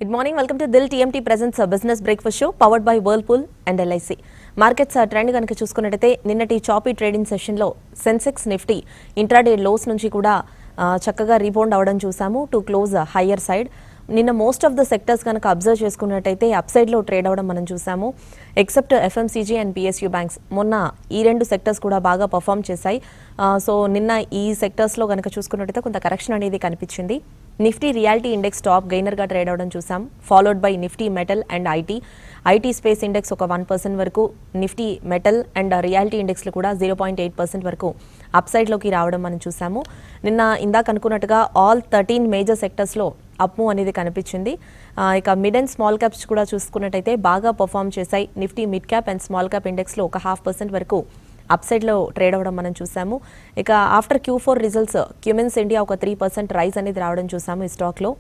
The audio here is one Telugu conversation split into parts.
Good morning. Welcome to Dil TMT presents a business breakfast show powered by Whirlpool and LIC. Markets trend కనుక చూసుకున్నట్టయితే నిన్నటి చాపీ ట్రేడింగ్ సెషన్లో సెన్సెక్స్ నిఫ్టీ ఇంట్రాడే లోస్ నుంచి కూడా చక్కగా రీబౌండ్ అవడం చూసాము టు క్లోజ్ హయ్యర్ సైడ్. నిన్న మోస్ట్ ఆఫ్ ద సెక్టర్స్ కనుక అబ్జర్వ్ చేసుకున్నట్టయితే అప్ సైడ్లో ట్రేడ్ అవ్వడం మనం చూసాము. Except FMCG and PSU banks మొన్న ఈ రెండు సెక్టర్స్ కూడా బాగా పర్ఫామ్ చేశాయి. సో నిన్న ఈ సెక్టర్స్లో కనుక చూసుకున్నట్టయితే కొంత కరెక్షన్ అనేది కనిపించింది. నిఫ్టీ రియాలిటీ ఇండెక్స్ టాప్ గెయినర్గా ట్రేడ్ అవడం చూసాం, followed by Nifty metal and IT space index ఒక 1% వరకు, నిఫ్టీ మెటల్ అండ్ రియాలిటీ ఇండెక్స్లు కూడా 0.8% వరకు అప్ సైడ్లోకి రావడం మనం చూసాము. నిన్న ఇందాక అనుకున్నట్టుగా ఆల్ 13 మేజర్ సెక్టర్స్లో అప్ మూవ్ అనేది కనిపించింది. ఇక మిడ్ అండ్ స్మాల్ క్యాప్స్ కూడా చూసుకున్నట్టయితే బాగా పర్ఫామ్ చేశాయి. Nifty mid cap and small cap ఇండెక్స్లో ఒక 0.5% వరకు అప్ సైడ్లో ట్రేడ్ అవ్వడం మనం చూసాము. ఇక ఆఫ్టర్ Q4 రిజల్ట్స్ క్యూమెన్స్ ఇండియా ఒక 3% రైజ్ అనేది రావడం చూసాము ఈ స్టాక్లో.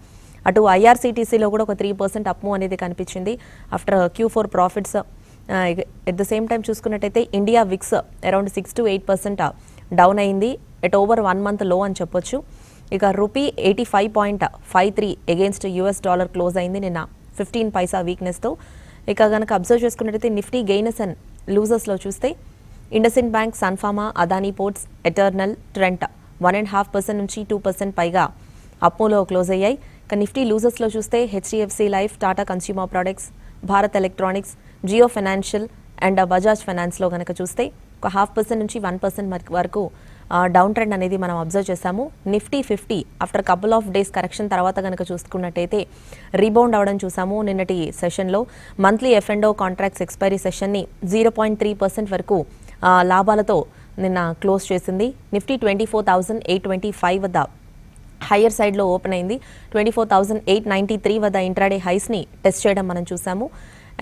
అటు ఐఆర్సీటీసీలో కూడా ఒక 3% అప్ మూవ్ అనేది కనిపించింది after Q4 profits. At the same time చూసుకున్నట్టయితే India VIX around 6 to 8% down అయింది, ఎట్ ఓవర్ 1 month లో అని చెప్పొచ్చు. ఇక రూపీ 85.53 అగేన్స్ట్ US$ క్లోజ్ అయింది నిన్న 15 పైసా వీక్నెస్తో. ఇక కనుక అబ్జర్వ్ చేసుకున్నట్టయితే నిఫ్టీ గెయినర్స్ అండ్ లూజర్స్లో చూస్తే IndusInd bank, Sun Pharma, Adani ports, eternal, Trent 1.5% నుంచి 2% పైగా అప్మూలో క్లోజ్ అయ్యాయి. ఇక నిఫ్టీ లూజర్స్లో చూస్తే HDFC life, Tata consumer products, Bharat electronics, Jio financial and Bajaj ఫైనాన్స్లో కనుక చూస్తే ఒక 0.5% నుంచి 1% వరకు డౌన్ ట్రెండ్ అనేది మనం అబ్జర్వ్ చేశాము. Nifty 50 after couple of days correction తర్వాత కనుక చూసుకున్నట్టయితే రీబౌండ్ అవడం చూసాము. నిన్నటి సెషన్లో మంత్లీ ఎఫ్&ఓ కాంట్రాక్ట్స్ ఎక్స్పైరీ సెషన్ని 0.3% వరకు లాభాలతో నిన్న క్లోజ్ చేసింది. నిఫ్టీ 24,825 వద్ద హయ్యర్ సైడ్లో ఓపెన్ అయింది. 24,893 వద్ద ఇంట్రాడే హైస్ని టెస్ట్ చేయడం మనం చూసాము.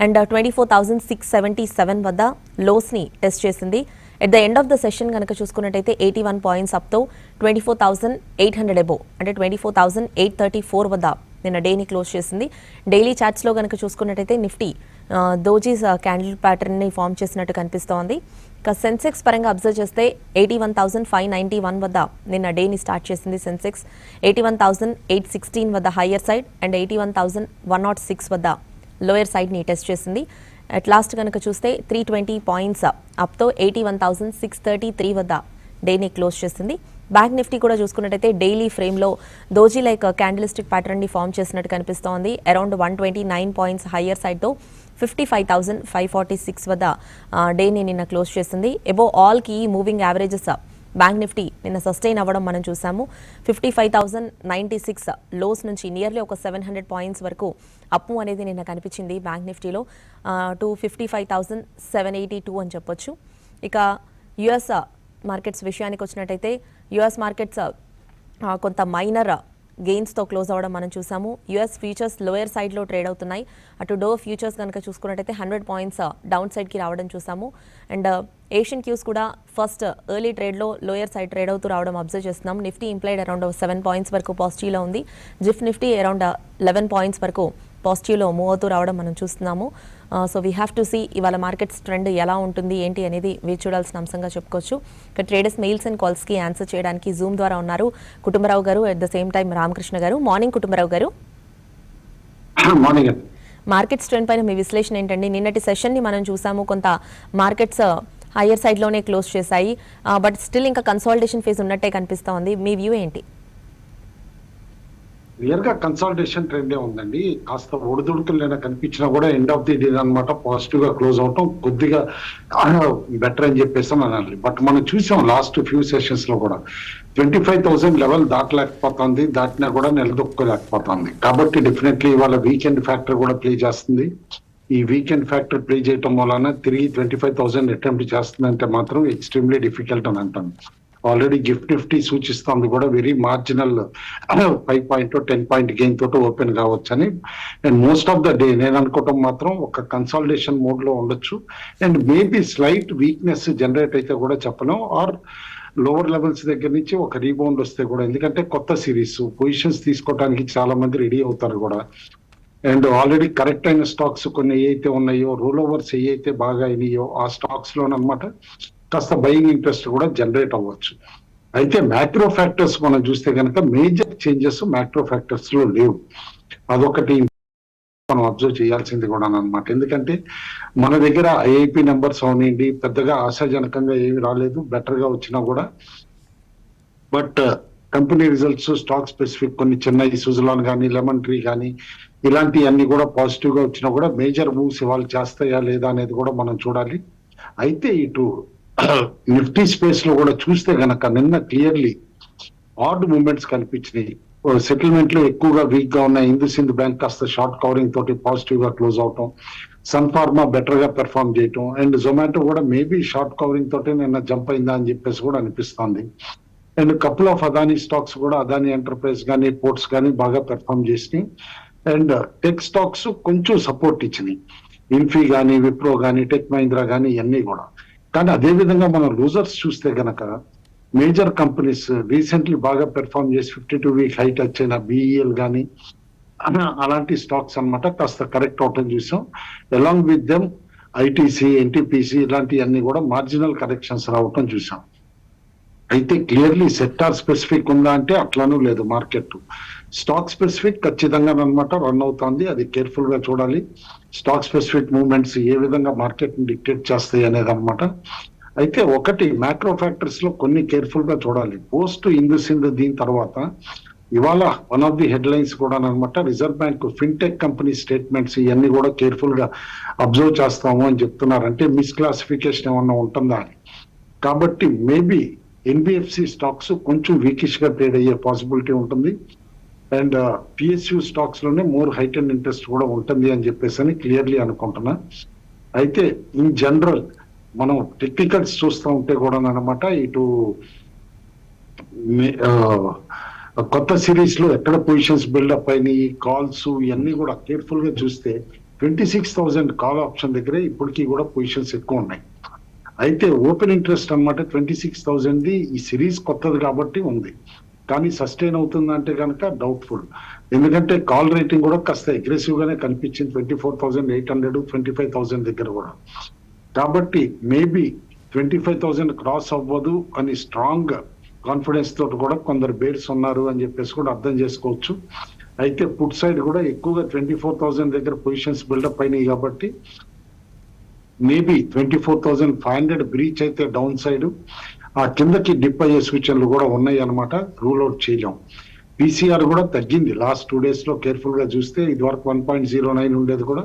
అండ్ 24,677 వద్ద లోస్ని టెస్ట్ చేసింది. At the end of the session కనుక చూసుకున్నట్టయితే 81 పాయింట్స్ అప్తో 24,800 అబోవ్ అంటే 24,834 వద్ద నిన్న డేని క్లోజ్ చేసింది. డైలీ చార్ట్స్లో కనుక చూసుకున్నట్టయితే నిఫ్టీ దోజీస్ క్యాండిల్ ప్యాటర్న్ని ఫామ్ చేసినట్టు కనిపిస్తోంది. ఇక సెన్సెక్స్ పరంగా అబ్జర్వ్ చేస్తే 81,591 వద్ద నిన్న డేని స్టార్ట్ చేసింది. సెన్సెక్స్ 81,816 వద్ద హయ్యర్ సైడ్ అండ్ 81,106 వద్ద లోయర్ సైడ్ని టెస్ట్ చేసింది. అట్ లాస్ట్ కనుక చూస్తే 320 పాయింట్స్ అప్తో 81,633 వద్ద డేని క్లోజ్ చేసింది. బ్యాంక్ నిఫ్టీ కూడా చూసుకున్నట్టయితే డైలీ ఫ్రేమ్లో దోజీ లైక్ క్యాండిలిస్టిక్ ప్యాటర్న్ని ఫామ్ చేసినట్టు కనిపిస్తోంది. అరౌండ్ 129 పాయింట్స్ హయ్యర్ సైడ్తో 55,546 వద్ద డేని నిన్న క్లోజ్ చేసింది. Above all key moving averages bank Nifty నిన్న సస్టైన్ అవ్వడం మనం చూసాము. 55,096 లోస్ నుంచి నియర్లీ ఒక 700 పాయింట్స్ వరకు అప్పు అనేది నిన్న కనిపించింది బ్యాంక్ నిఫ్టీలో టు 55,782 అని చెప్పొచ్చు. ఇక యుఎస్ మార్కెట్స్ విషయానికి వచ్చినట్టయితే యుఎస్ మార్కెట్స్ కొంత మైనర్ గెయిన్స్తో క్లోజ్ అవ్వడం మనం చూసాము. యుఎస్ ఫ్యూచర్స్ లోయర్ సైడ్లో ట్రేడ్ అవుతున్నాయి. అటు డో ఫ్యూచర్స్ కనుక చూసుకున్నట్టయితే 100 పాయింట్స్ డౌన్ సైడ్కి రావడం చూసాము. అండ్ ఏషియన్ క్యూస్ కూడా ఫస్ట్ ఎర్లీ ట్రేడ్లో లోయర్ సైడ్ ట్రేడ్ అవుతూ రావడం అబ్జర్వ్ చేస్తున్నాం. నిఫ్టీ ఇంప్లైడ్ అరౌండ్ 7 పాయింట్స్ వరకు పాజిటివ్లో ఉంది. జిఫ్ నిఫ్టీ అరౌండ్ 11 పాయింట్స్ వరకు పాజిటివ్లో మూవ్ అవుతూ రావడం మనం చూస్తున్నాము. So we have to see ఇవాళ మార్కెట్స్ ట్రెండ్ ఎలా ఉంటుంది ఏంటి అనేది వేచి చూడాల్సిన అంశంగా చెప్పుకోవచ్చు. ఇక ట్రేడర్స్ మెయిల్స్ అండ్ కాల్స్కి ఆన్సర్ చేయడానికి జూమ్ ద్వారా ఉన్నారు Kutumbarao garu, at the same time Ramakrishna garu. Morning Kutumbarao గారు. మార్కెట్స్ ట్రెండ్ పైన మీ విశ్లేషణ ఏంటండి? నిన్నటి సెషన్ని మనం చూసాము, కొంత మార్కెట్స్ హయ్యర్ సైడ్లోనే క్లోజ్ చేశాయి, బట్ స్టిల్ ఇంకా కన్సాలిడేషన్ ఫేజ్ ఉన్నట్టే కనిపిస్తూ ఉంది. మీ వ్యూ ఏంటి? క్లియర్ గా కన్సల్టేషన్ ట్రెండే ఉందండి. కాస్త ఒడిదుడుకులు కనిపించినా కూడా ఎండ్ ఆఫ్ ది డే అనమాట పాజిటివ్ గా క్లోజ్ అవటం కొద్దిగా బెటర్ అని చెప్పేసి అనాలి. బట్ మనం చూసాం లాస్ట్ ఫ్యూ సెషన్స్ లో కూడా 25,000 లెవెల్ దాటలేకపోతుంది, దాటినా కూడా నిలదొక్కలేకపోతుంది. కాబట్టి డెఫినెట్లీ ఇవాళ వీకెండ్ ఫ్యాక్టర్ కూడా ప్లే చేస్తుంది. ఈ వీకెండ్ ఫ్యాక్టర్ ప్లే చేయటం వలన తిరిగి 25,000 అటెంప్ట్ చేస్తుందంటే మాత్రం ఎక్స్ట్రీమ్లీ డిఫికల్ట్ అని అంటాను. ఆల్రెడీ గిఫ్ట్ నిఫ్టీ సూచిస్తుంది కూడా very marginal 5 point 10 point gain తోటి ఓపెన్ కావచ్చని. And most of the day నేను అనుకోవటం మాత్రం ఒక కన్సాలిడేషన్ మోడ్ లో ఉండొచ్చు. And maybe slight weakness generate అయితే కూడా చెప్పలేం, ఆర్ లోవర్ లెవెల్స్ దగ్గర నుంచి ఒక రీబౌండ్ వస్తే కూడా, ఎందుకంటే కొత్త సిరీస్ పొజిషన్స్ తీసుకోవడానికి చాలా మంది రెడీ అవుతారు కూడా. అండ్ ఆల్రెడీ కరెక్ట్ అయిన స్టాక్స్ కొన్ని ఏవైతే ఉన్నాయో, రోల్ ఓవర్స్ ఏవైతే బాగా అయినాయో ఆ స్టాక్స్ లోనమాట కాస్త బయింగ్ ఇంట్రెస్ట్ కూడా జనరేట్ అవ్వచ్చు. అయితే మ్యాక్రో ఫ్యాక్టర్స్ మనం చూస్తే కనుక మేజర్ చేంజెస్ మ్యాక్రో ఫ్యాక్టర్స్ లో లేవు. అదొకటి. మనం అబ్జర్వ్ చేయాల్సింది కూడా అనమాట. ఎందుకంటే మన దగ్గర ఐఐపి నెంబర్స్ అవనండి పెద్దగా ఆశాజనకంగా ఏమి రాలేదు, బెటర్ గా వచ్చినా కూడా. But company results, stock specific కొన్ని చిన్న సుజలాన్ కానీ, లెమన్ ట్రీ కానీ ఇలాంటివన్నీ కూడా పాజిటివ్ గా వచ్చినా కూడా మేజర్ మూవ్స్ ఇవాళ చేస్తాయా లేదా అనేది కూడా మనం చూడాలి. అయితే ఇటు నిఫ్టీ స్పేస్ లో కూడా చూస్తే గనక నిన్న క్లియర్లీ ఆడ్ మూమెంట్స్ కనిపించినాయి. సెటిల్మెంట్ లో ఎక్కువగా వీక్ గా ఉన్న హిందూసింధ్ బ్యాంక్ కాస్త షార్ట్ కవరింగ్ తోటి పాజిటివ్ గా క్లోజ్ అవటం, సన్ ఫార్మా బెటర్ గా పెర్ఫార్మ్ చేయటం, అండ్ జొమాటో కూడా మేబీ షార్ట్ కవరింగ్ తోటి నిన్న జంప్ అయిందా అని చెప్పేసి కూడా అనిపిస్తుంది. And couple of Adani stocks కూడా, అదానీ ఎంటర్ప్రైజ్ కానీ, పోర్ట్స్ కానీ బాగా పెర్ఫార్మ్ చేసినాయి. అండ్ టెక్ స్టాక్స్ కొంచెం సపోర్ట్ ఇచ్చినాయి, ఇన్ఫీ కానీ, విప్రో కానీ, టెక్ మహీంద్రా కానీ ఇవన్నీ కూడా. కానీ అదే విధంగా మనం లూజర్స్ చూస్తే గనక మేజర్ కంపెనీస్ రీసెంట్లీ బాగా పెర్ఫార్మ్ చేసి 52 వీక్ హై టచ్ అయిన బిఈఎల్ కానీ అలాంటి స్టాక్స్ అన్నమాట కాస్త కరెక్ట్ అవటం చూసాం. Along with them ITC, NTPC ఇలాంటివన్నీ కూడా మార్జినల్ కరెక్షన్స్ రావటం చూసాం. అయితే క్లియర్లీ సెక్టార్ స్పెసిఫిక్ ఉందా అంటే అట్లానూ లేదు. మార్కెట్ స్టాక్ స్పెసిఫిక్ ఖచ్చితంగా అనమాట రన్ అవుతుంది, అది కేర్ఫుల్ గా చూడాలి. స్టాక్ స్పెసిఫిక్ మూవ్మెంట్స్ ఏ విధంగా మార్కెట్ ని డిక్టేట్ చేస్తాయి అనేది అనమాట. అయితే ఒకటి మ్యాక్రో ఫ్యాక్టర్స్ లో కొన్ని కేర్ఫుల్ గా చూడాలి. పోస్ట్ హిందూసింధ్ దీని తర్వాత ఇవాళ one of the head lines కూడా అనమాట reserve bank fintech company statements ఇవన్నీ కూడా కేర్ఫుల్ గా అబ్జర్వ్ చేస్తాము అని చెప్తున్నారు. అంటే మిస్ క్లాసిఫికేషన్ ఏమన్నా ఉంటుందా అని. కాబట్టి మేబీ ఎన్బిఎఫ్సి స్టాక్స్ కొంచెం వీకిష్ గా ట్రేడ్ అయ్యే పాసిబిలిటీ ఉంటుంది. అండ్ పిఎస్యు స్టాక్స్ లోనే మోర్ హైట్ అండ్ ఇంట్రెస్ట్ కూడా ఉంటుంది అని చెప్పేసి అని క్లియర్లీ అనుకుంటున్నా. అయితే ఇన్ జనరల్ మనం టెక్నికల్స్ చూస్తూ ఉంటే కూడా అనమాట ఇటు కొత్త సిరీస్ లో ఎక్కడ పొజిషన్స్ బిల్డప్ అయినాయి, కాల్స్ ఇవన్నీ కూడా కేర్ఫుల్ గా చూస్తే 26,000 కాల్ ఆప్షన్ దగ్గరే ఇప్పటికీ కూడా పొజిషన్స్ ఎక్కువ ఉన్నాయి. అయితే ఓపెన్ ఇంట్రెస్ట్ అనమాట 26,000 ఈ సిరీస్ కొత్తది కాబట్టి ఉంది, కానీ సస్టైన్ అవుతుందంటే కనుక డౌట్ఫుల్. ఎందుకంటే కాల్ రేటింగ్ కూడా కాస్త అగ్రెసివ్ గానే కనిపించింది 24,800, 25,000 దగ్గర కూడా. కాబట్టి మేబీ 25,000 క్రాస్ అవ్వదు అని స్ట్రాంగ్ కాన్ఫిడెన్స్ తోటి కూడా కొందరు బేర్స్ ఉన్నారు అని చెప్పేసి కూడా అర్థం చేసుకోవచ్చు. అయితే పుట్ సైడ్ కూడా ఎక్కువగా 24,000 దగ్గర పొజిషన్స్ బిల్డప్ అయినాయి కాబట్టి మేబీ 24,500 బ్రీచ్ అయితే డౌన్ సైడ్, ఆ కిందకి డిప్ అయ్యే సూచనలు కూడా ఉన్నాయి అనమాట, రూల్ అవుట్ చేయలేం. పీసీఆర్ కూడా తగ్గింది లాస్ట్ 2 days లో కేర్ఫుల్ గా చూస్తే. ఇది వరకు 1.09 ఉండేది కూడా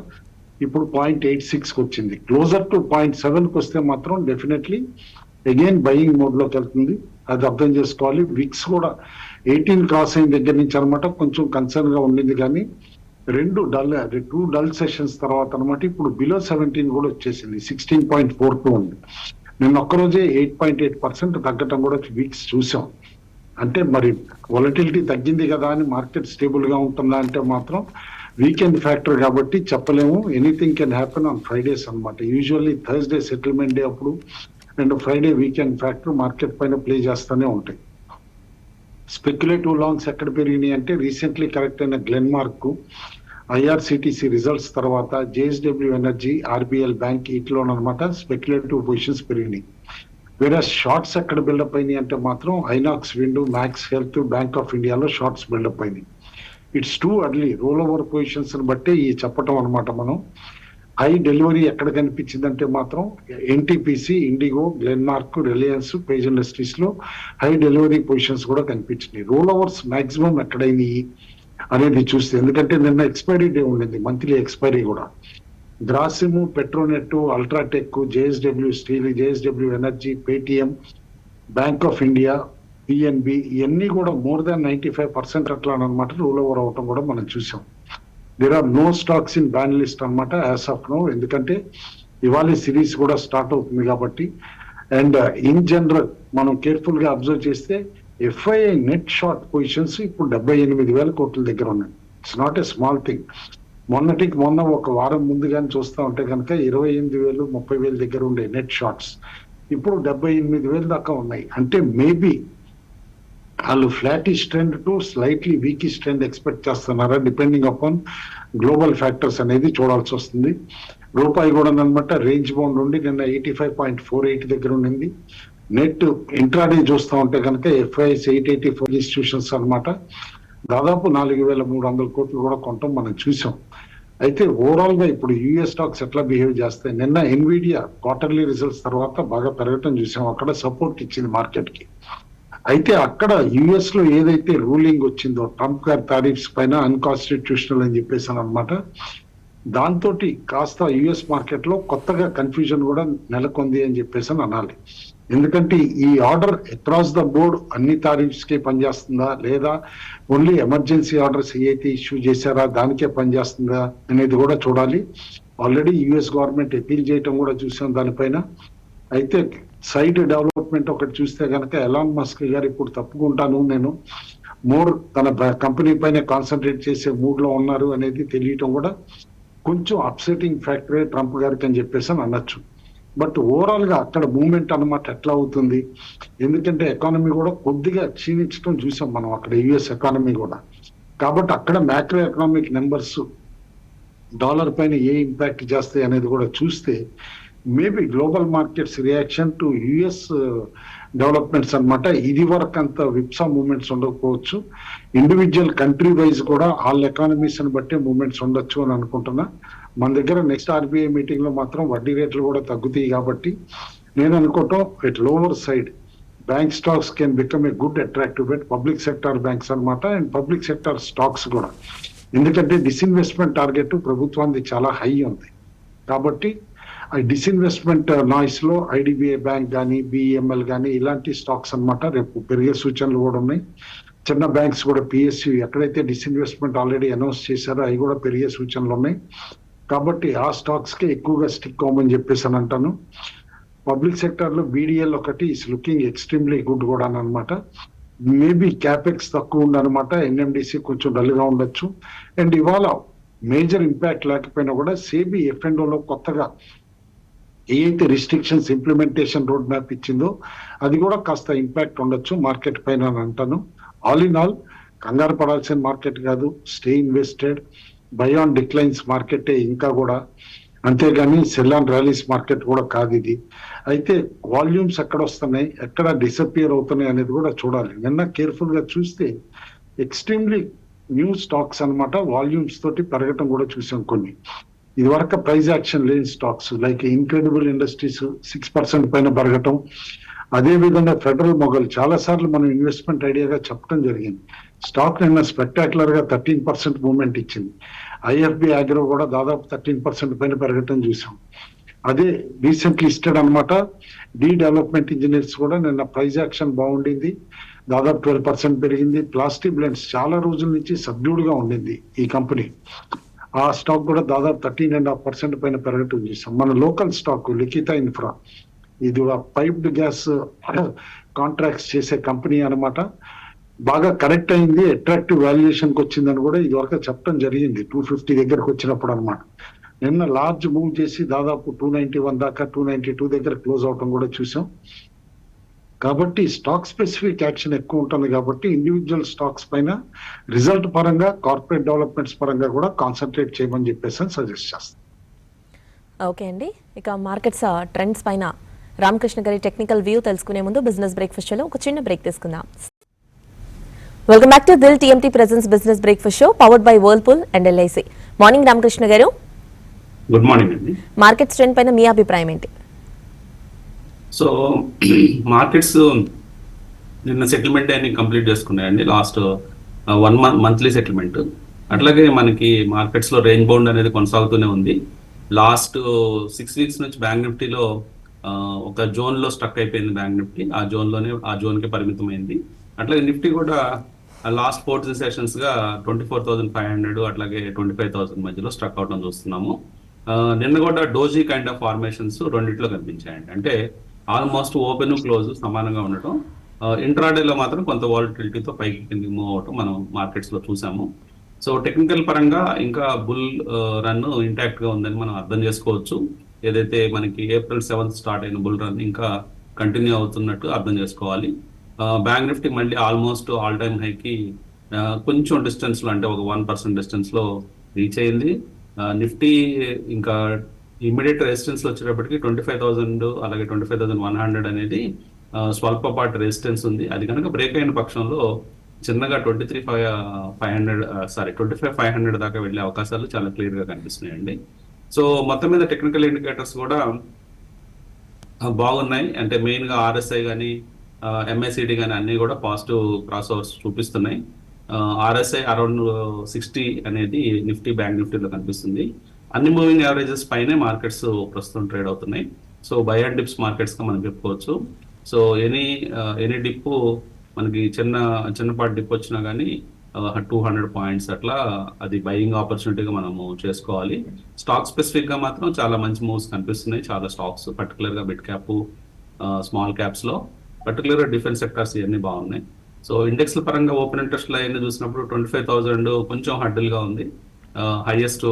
ఇప్పుడు 0.86 వచ్చింది. క్లోజర్ టు 0.7 వస్తే మాత్రం డెఫినెట్లీ అగైన్ బయింగ్ మోడ్ లోకి వెళ్తుంది, అది అర్థం చేసుకోవాలి. విక్స్ కూడా 18 క్రాస్ అయిన దగ్గర నుంచి అనమాట కొంచెం కన్సర్న్ గా ఉండింది, కానీ 2 డల్ సెషన్స్ తర్వాత అనమాట ఇప్పుడు బిలో 17 కూడా వచ్చేసింది, 16.42 ఉంది. నిన్న ఒక్కరోజే 8.8% తగ్గటం కూడా వీక్స్ చూసాం. అంటే మరి వాలటిలిటీ తగ్గింది కదా అని మార్కెట్ స్టేబుల్ గా ఉంటుందా అంటే మాత్రం వీకెండ్ ఫ్యాక్టర్ కాబట్టి చెప్పలేము. Anything can happen on Fridays అనమాట. యూజువల్లీ థర్స్డే సెటిల్మెంట్ డే అప్పుడు and Friday weekend factor market పైన ప్లే చేస్తూనే ఉంటాయి. స్పెక్యులేటివ్ లాంగ్స్ ఎక్కడ పెరిగినాయి అంటే రీసెంట్లీ కరెక్ట్ అయిన గ్లెన్మార్క్, ఐఆర్సిటిసి రిజల్ట్స్ తర్వాత జేఎస్డబ్ల్యూ ఎనర్జీ, ఆర్బిఎల్ బ్యాంక్ ఇట్లోనమాట స్పెక్యులేటివ్ పొజిషన్స్ పెరిగినాయి. వేరే షార్ట్స్ ఎక్కడ బిల్డప్ అయినాయి అంటే మాత్రం Inox wind, Max health, bank of ఇండియాలో షార్ట్స్ బిల్డప్ అయినాయి. It's too early, roll over positions బట్టే ఈ చెప్పటం అనమాట. మనం హై డెలివరీ ఎక్కడ కనిపించిందంటే మాత్రం NTPC, IndiGo, Glenmark, Reliance, page industries లో హై డెలివరీ పొజిషన్స్ కూడా కనిపించినాయి. రోల్ ఓవర్స్ మాక్సిమం ఎక్కడైనాయి అనేది చూస్తే, ఎందుకంటే నిన్న ఎక్స్పైరీ డే ఉండింది, మంత్లీ ఎక్స్పైరీ కూడా. Grasim, Petronet, UltraTech, JSW steel, JSW energy, Paytm, bank of India, PNB ఇవన్నీ కూడా మోర్ దాన్ 95% అట్లా అనమాట రూల్ ఓవర్ అవటం కూడా మనం చూసాం. There are no stocks in ban list అనమాట యాజ్ ఆఫ్ నో, ఎందుకంటే ఇవాళ సిరీస్ కూడా స్టార్ట్ అవుతుంది కాబట్టి. అండ్ ఇన్ జనరల్ మనం కేర్ఫుల్ గా అబ్జర్వ్ చేస్తే ఎఫ్ఐఐ నెట్ షార్ట్ పొజిషన్స్ ఇప్పుడు 78,000 కోట్ల దగ్గర ఉన్నాయి. It's not a small thing. మొన్న ఒక వారం ముందు కానీ చూస్తూ ఉంటే కనుక 28,000, 30,000 దగ్గర ఉండే నెట్ షార్ట్స్ ఇప్పుడు 78,000 దాకా ఉన్నాయి. అంటే మేబీ వాళ్ళు flattish trend to slightly వీకిష్ trend expect చేస్తున్నారా, డిపెండింగ్ అపాన్ గ్లోబల్ ఫ్యాక్టర్స్ అనేది చూడాల్సి వస్తుంది. రూపాయి కూడా అనమాట రేంజ్ బౌండ్ ఉండి నిన్న 85.48 దగ్గర ఉండింది. నెట్ ఇంట్రాడే చూస్తూ ఉంటే కనుక ఎఫ్ఐఎస్ 884 ఇన్స్టిట్యూషన్స్ అనమాట దాదాపు 4,300 కోట్లు కూడా కొనటం మనం చూసాం. అయితే ఓవరాల్ గా ఇప్పుడు యూఎస్ స్టాక్స్ ఎట్లా బిహేవ్ చేస్తాయి, నిన్న ఎన్విడియా క్వార్టర్లీ రిజల్ట్స్ తర్వాత బాగా పెరగటం చూసాం, అక్కడ సపోర్ట్ ఇచ్చింది మార్కెట్ కి. అయితే అక్కడ యుఎస్ లో ఏదైతే రూలింగ్ వచ్చిందో ట్రంప్ గారి టారిఫ్స్ పైన అన్కాన్స్టిట్యూషనల్ అని చెప్పేసి అనమాట, దాంతో కాస్త యుఎస్ మార్కెట్ లో కొత్తగా కన్ఫ్యూజన్ కూడా నెలకొంది అని చెప్పేసి అని అనాలి. ఎందుకంటే ఈ ఆర్డర్ అక్రాస్ ద బోర్డ్ అన్ని టారిఫ్స్ కే పనిచేస్తుందా, లేదా ఓన్లీ ఎమర్జెన్సీ ఆర్డర్స్ ఏవైతే ఇష్యూ చేశారా దానికే పనిచేస్తుందా అనేది కూడా చూడాలి. ఆల్రెడీ యుఎస్ గవర్నమెంట్ అపీల్ చేయటం కూడా చూసాం దానిపైన. అయితే సైడ్ డెవలప్మెంట్ ఒకటి చూస్తే కనుక ఎలాన్ మస్క్ గారు ఇప్పుడు తప్పుకుంటాను, నేను మోర్ తన కంపెనీ పైన కాన్సన్ట్రేట్ చేసే మూడ్ లో ఉన్నారు అనేది తెలియటం కూడా కొంచెం అప్సెటింగ్ ఫ్యాక్టరీ ట్రంప్ గారికి అని చెప్పేసి అని అనొచ్చు. బట్ ఓవరాల్ గా అక్కడ మూవ్మెంట్ అనమాట ఎట్లా అవుతుంది, ఎందుకంటే ఎకానమీ కూడా కొద్దిగా క్షీణించడం చూసాం మనం అక్కడ యుఎస్ ఎకానమీ కూడా. కాబట్టి అక్కడ మ్యాక్రో ఎకనామిక్ నెంబర్స్ డాలర్ పైన ఏ ఇంపాక్ట్ చేస్తాయి అనేది కూడా చూస్తే maybe global markets reaction to US developments అనమాట ఇది వరకు అంత విప్సా మూవ్మెంట్స్ ఉండకపోవచ్చు. ఇండివిజువల్ కంట్రీ వైజ్ కూడా ఆల్ ఎకానమీస్ అని బట్టే మూవ్మెంట్స్ ఉండొచ్చు అని అనుకుంటున్నా. మన దగ్గర నెక్స్ట్ ఆర్బీఐ మీటింగ్ లో మాత్రం వడ్డీ రేట్లు కూడా తగ్గుతాయి కాబట్టి నేను అనుకోవటం at lower side bank stocks can become a good attractive bet, public sector banks అనమాట అండ్ పబ్లిక్ సెక్టార్ స్టాక్స్ కూడా. ఎందుకంటే డిస్ఇన్వెస్ట్మెంట్ టార్గెట్ ప్రభుత్వానికి చాలా హై ఉంది కాబట్టి ఆ డిస్ఇన్వెస్ట్మెంట్ నాయిస్ లో ఐడిబిఐ బ్యాంక్ కానీ బిఈఎంఎల్ కానీ ఇలాంటి స్టాక్స్ అనమాట రేపు పెరిగే సూచనలు కూడా ఉన్నాయి. చిన్న బ్యాంక్స్ కూడా పిఎస్యు ఎక్కడైతే డిస్ఇన్వెస్ట్మెంట్ ఆల్రెడీ అనౌన్స్ చేశారో అవి కూడా పెరిగే సూచనలు ఉన్నాయి. కాబట్టి ఆ స్టాక్స్ కి ఎక్కువగా స్టిక్ అవ్వమని చెప్పేసి అని అంటాను. పబ్లిక్ సెక్టర్ లో బీడీఎల్ ఒకటి ఇస్ లుకింగ్ ఎక్స్ట్రీమ్లీ గుడ్ కూడా అనమాట. మేబీ క్యాపెక్స్ తక్కువ ఉందన్నమాట, ఎన్ఎండిసి కొంచెం డల్ గా ఉండొచ్చు. అండ్ ఇవాళ మేజర్ ఇంపాక్ట్ లేకపోయినా కూడా సేబీ ఎఫ్ఎండోలో కొత్తగా ఏదైతే రిస్ట్రిక్షన్స్ ఇంప్లిమెంటేషన్ రోడ్ మ్యాప్ ఇచ్చిందో అది కూడా కాస్త ఇంపాక్ట్ ఉండొచ్చు మార్కెట్ పైన అని అంటాను. ఆల్ ఇన్ ఆల్ కంగారు పడాల్సిన మార్కెట్ కాదు, stay invested, buy on declines మార్కెటే ఇంకా కూడా, అంతేగాని సెల్ ఆన్ ర్యాలీస్ మార్కెట్ కూడా కాదు ఇది. అయితే వాల్యూమ్స్ ఎక్కడ వస్తున్నాయి, ఎక్కడ డిసపియర్ అవుతున్నాయి అనేది కూడా చూడాలి. నిన్న కేర్ఫుల్ గా చూస్తే ఎక్స్ట్రీమ్లీ న్యూ స్టాక్స్ అనమాట వాల్యూమ్స్ తోటి పెరగటం కూడా చూసాం కొన్ని. ఇది వరకు ప్రైజ్ యాక్షన్ లేని స్టాక్స్ లైక్ ఇన్క్రెడిబుల్ ఇండస్ట్రీస్ 6% పైన పెరగటం, అదే విధంగా ఫెడరల్ మొగల్ చాలా సార్లు మనం ఇన్వెస్ట్మెంట్ ఐడియాగా చెప్పడం జరిగింది. స్టాక్ నిన్న స్పెక్టాక్యులర్ గా 13% మూవ్మెంట్ ఇచ్చింది. ఐఎఫ్బి ఆగ్రో కూడా దాదాపు 13% పైన పెరగటం చూసాం. అదే రీసెంట్లీ లిస్టెడ్ అనమాట డి డెవలప్మెంట్ ఇంజనీర్స్ కూడా నిన్న ప్రైజ్ యాక్షన్ బాగుండింది, దాదాపు 12% పెరిగింది. ప్లాస్టిక్ బ్లెండ్స్ చాలా రోజుల నుంచి సబ్డ్యూడ్ గా ఉండింది ఈ కంపెనీ, ఆ స్టాక్ కూడా దాదాపు 13.5% పైన పెరగటం చూసాం. మన లోకల్ స్టాక్ లిఖిత ఇన్ఫ్రా, ఇది పైప్డ్ గ్యాస్ కాంట్రాక్ట్స్ చేసే కంపెనీ అనమాట, బాగా కరెక్ట్ అయింది, అట్రాక్టివ్ వాల్యుయేషన్ కి వచ్చిందని కూడా ఇది వరకు చెప్పడం జరిగింది 250 దగ్గరకు వచ్చినప్పుడు అనమాట. నిన్న లార్జ్ మూవ్ చేసి దాదాపు 291 దాకా 292 దగ్గర క్లోజ్ అవటం కూడా చూసాం. కాబట్టి స్టాక్ స్పెసిఫిక్ యాక్షన్ ఎక్కువ ఉంటుంది కాబట్టి ఇండివిజువల్ స్టాక్స్ పైన రిజల్ట్ పరంగా కార్పొరేట్ డెవలప్మెంట్స్ పరంగా కూడా కాన్సన్ట్రేట్ చేయమని చెప్పేసి సజెస్ట్ చేస్తాను. ఓకే అండి, ఇక మార్కెట్స్ ట్రెండ్స్ పైన రామకృష్ణ గారి టెక్నికల్ వ్యూ తెలుసుకునే ముందు బిజినెస్ బ్రేక్ఫాస్ట్ షోలో ఒక చిన్న బ్రేక్ తీసుకుందాం. Welcome back to Dil TMT presents business breakfast show powered by Whirlpool and LIC. Morning Ramakrishna garu. Good morning అండి. మార్కెట్స్ ట్రెండ్ పైన మీ అభిప్రాయం ఏంటి? సో మార్కెట్స్ నిన్న సెటిల్మెంట్ అన్ని కంప్లీట్ చేసుకున్నాయండి, లాస్ట్ 1 మంత్లీ సెటిల్మెంట్. అట్లాగే మనకి మార్కెట్స్ లో రేంజ్ బౌండ్ అనేది కొనసాగుతూనే ఉంది. లాస్ట్ 6 వీక్స్ నుంచి బ్యాంక్ నిఫ్టీలో ఒక జోన్ లో స్టక్ అయిపోయింది బ్యాంక్ నిఫ్టీ, ఆ జోన్ కి పరిమితమైంది. అట్లాగే నిఫ్టీ కూడా లాస్ట్ 4 సెషన్స్ గా 24,500 అట్లాగే 25,000 మధ్యలో స్టక్ అవడం చూస్తున్నాము. నిన్న కూడా డోజీ కైండ్ ఆఫ్ ఫార్మేషన్స్ రెండిట్లో కనిపించాయండి, అంటే ఆల్మోస్ట్ ఓపెన్ క్లోజ్ సమానంగా ఉండటం. ఇంట్రాడేలో మాత్రం కొంత వాలటిలిటీతో పైకి కిందికి మూవ్ అవటం మనం మార్కెట్స్ లో చూసాము. సో టెక్నికల్ పరంగా ఇంకా బుల్ రన్ ఇంటాక్ట్ గా ఉందని మనం అర్థం చేసుకోవచ్చు. ఏదైతే మనకి April 7th స్టార్ట్ అయిన బుల్ రన్ ఇంకా కంటిన్యూ అవుతున్నట్టు అర్థం చేసుకోవాలి. బ్యాంక్ నిఫ్టీ మళ్ళీ ఆల్మోస్ట్ ఆల్ టైమ్ హైకి కొంచెం డిస్టెన్స్ లో, అంటే ఒక 1% డిస్టెన్స్ లో రీచ్ అయింది. నిఫ్టీ ఇంకా ఇమీడియట్ రెసిస్టెన్స్ లో వచ్చేటప్పటికి 25,000 అలాగే 25,100 అనేది స్వల్పపాటి రెసిస్టెన్స్ ఉంది. అది కనుక బ్రేక్ అయిన పక్షంలో చిన్నగా 25,500 దాకా వెళ్ళే అవకాశాలు చాలా క్లియర్ గా కనిపిస్తున్నాయండి. సో మొత్తం మీద టెక్నికల్ ఇండికేటర్స్ కూడా బాగున్నాయి. అంటే మెయిన్ గా ఆర్ఎస్ఐ కానీ ఎంఐసిడి కానీ అన్ని కూడా పాజిటివ్ క్రాస్ ఓవర్స్ చూపిస్తున్నాయి. ఆర్ఎస్ఐ అరౌండ్ 60 అనేది నిఫ్టీ బ్యాంక్ నిఫ్టీలో కనిపిస్తుంది. అన్ని మూవింగ్ యావరేజెస్ పైనే మార్కెట్స్ ప్రస్తుతం ట్రేడ్ అవుతున్నాయి. So by and dips markets గా మనం చెప్పుకోవచ్చు. సో ఎనీ డిప్ మనకి చిన్నపాటి డిప్ వచ్చినా కానీ 200 పాయింట్స్ అట్లా అది బయింగ్ ఆపర్చునిటీగా మనము చేసుకోవాలి. స్టాక్ స్పెసిఫిక్ గా మాత్రం చాలా మంచి మూవ్స్ కనిపిస్తున్నాయి. చాలా స్టాక్స్ పర్టికులర్ గా మిడ్ క్యాప్, స్మాల్ క్యాప్స్ లో పర్టికులర్ గా డిఫెన్స్ సెక్టర్స్ ఇవన్నీ బాగున్నాయి. సో ఇండెక్స్ పరంగా ఓపెన్ ఇంట్రెస్ట్ లో అవన్నీ చూసినప్పుడు 25,000 కొంచెం హడ్డిల్ గా ఉంది. Highest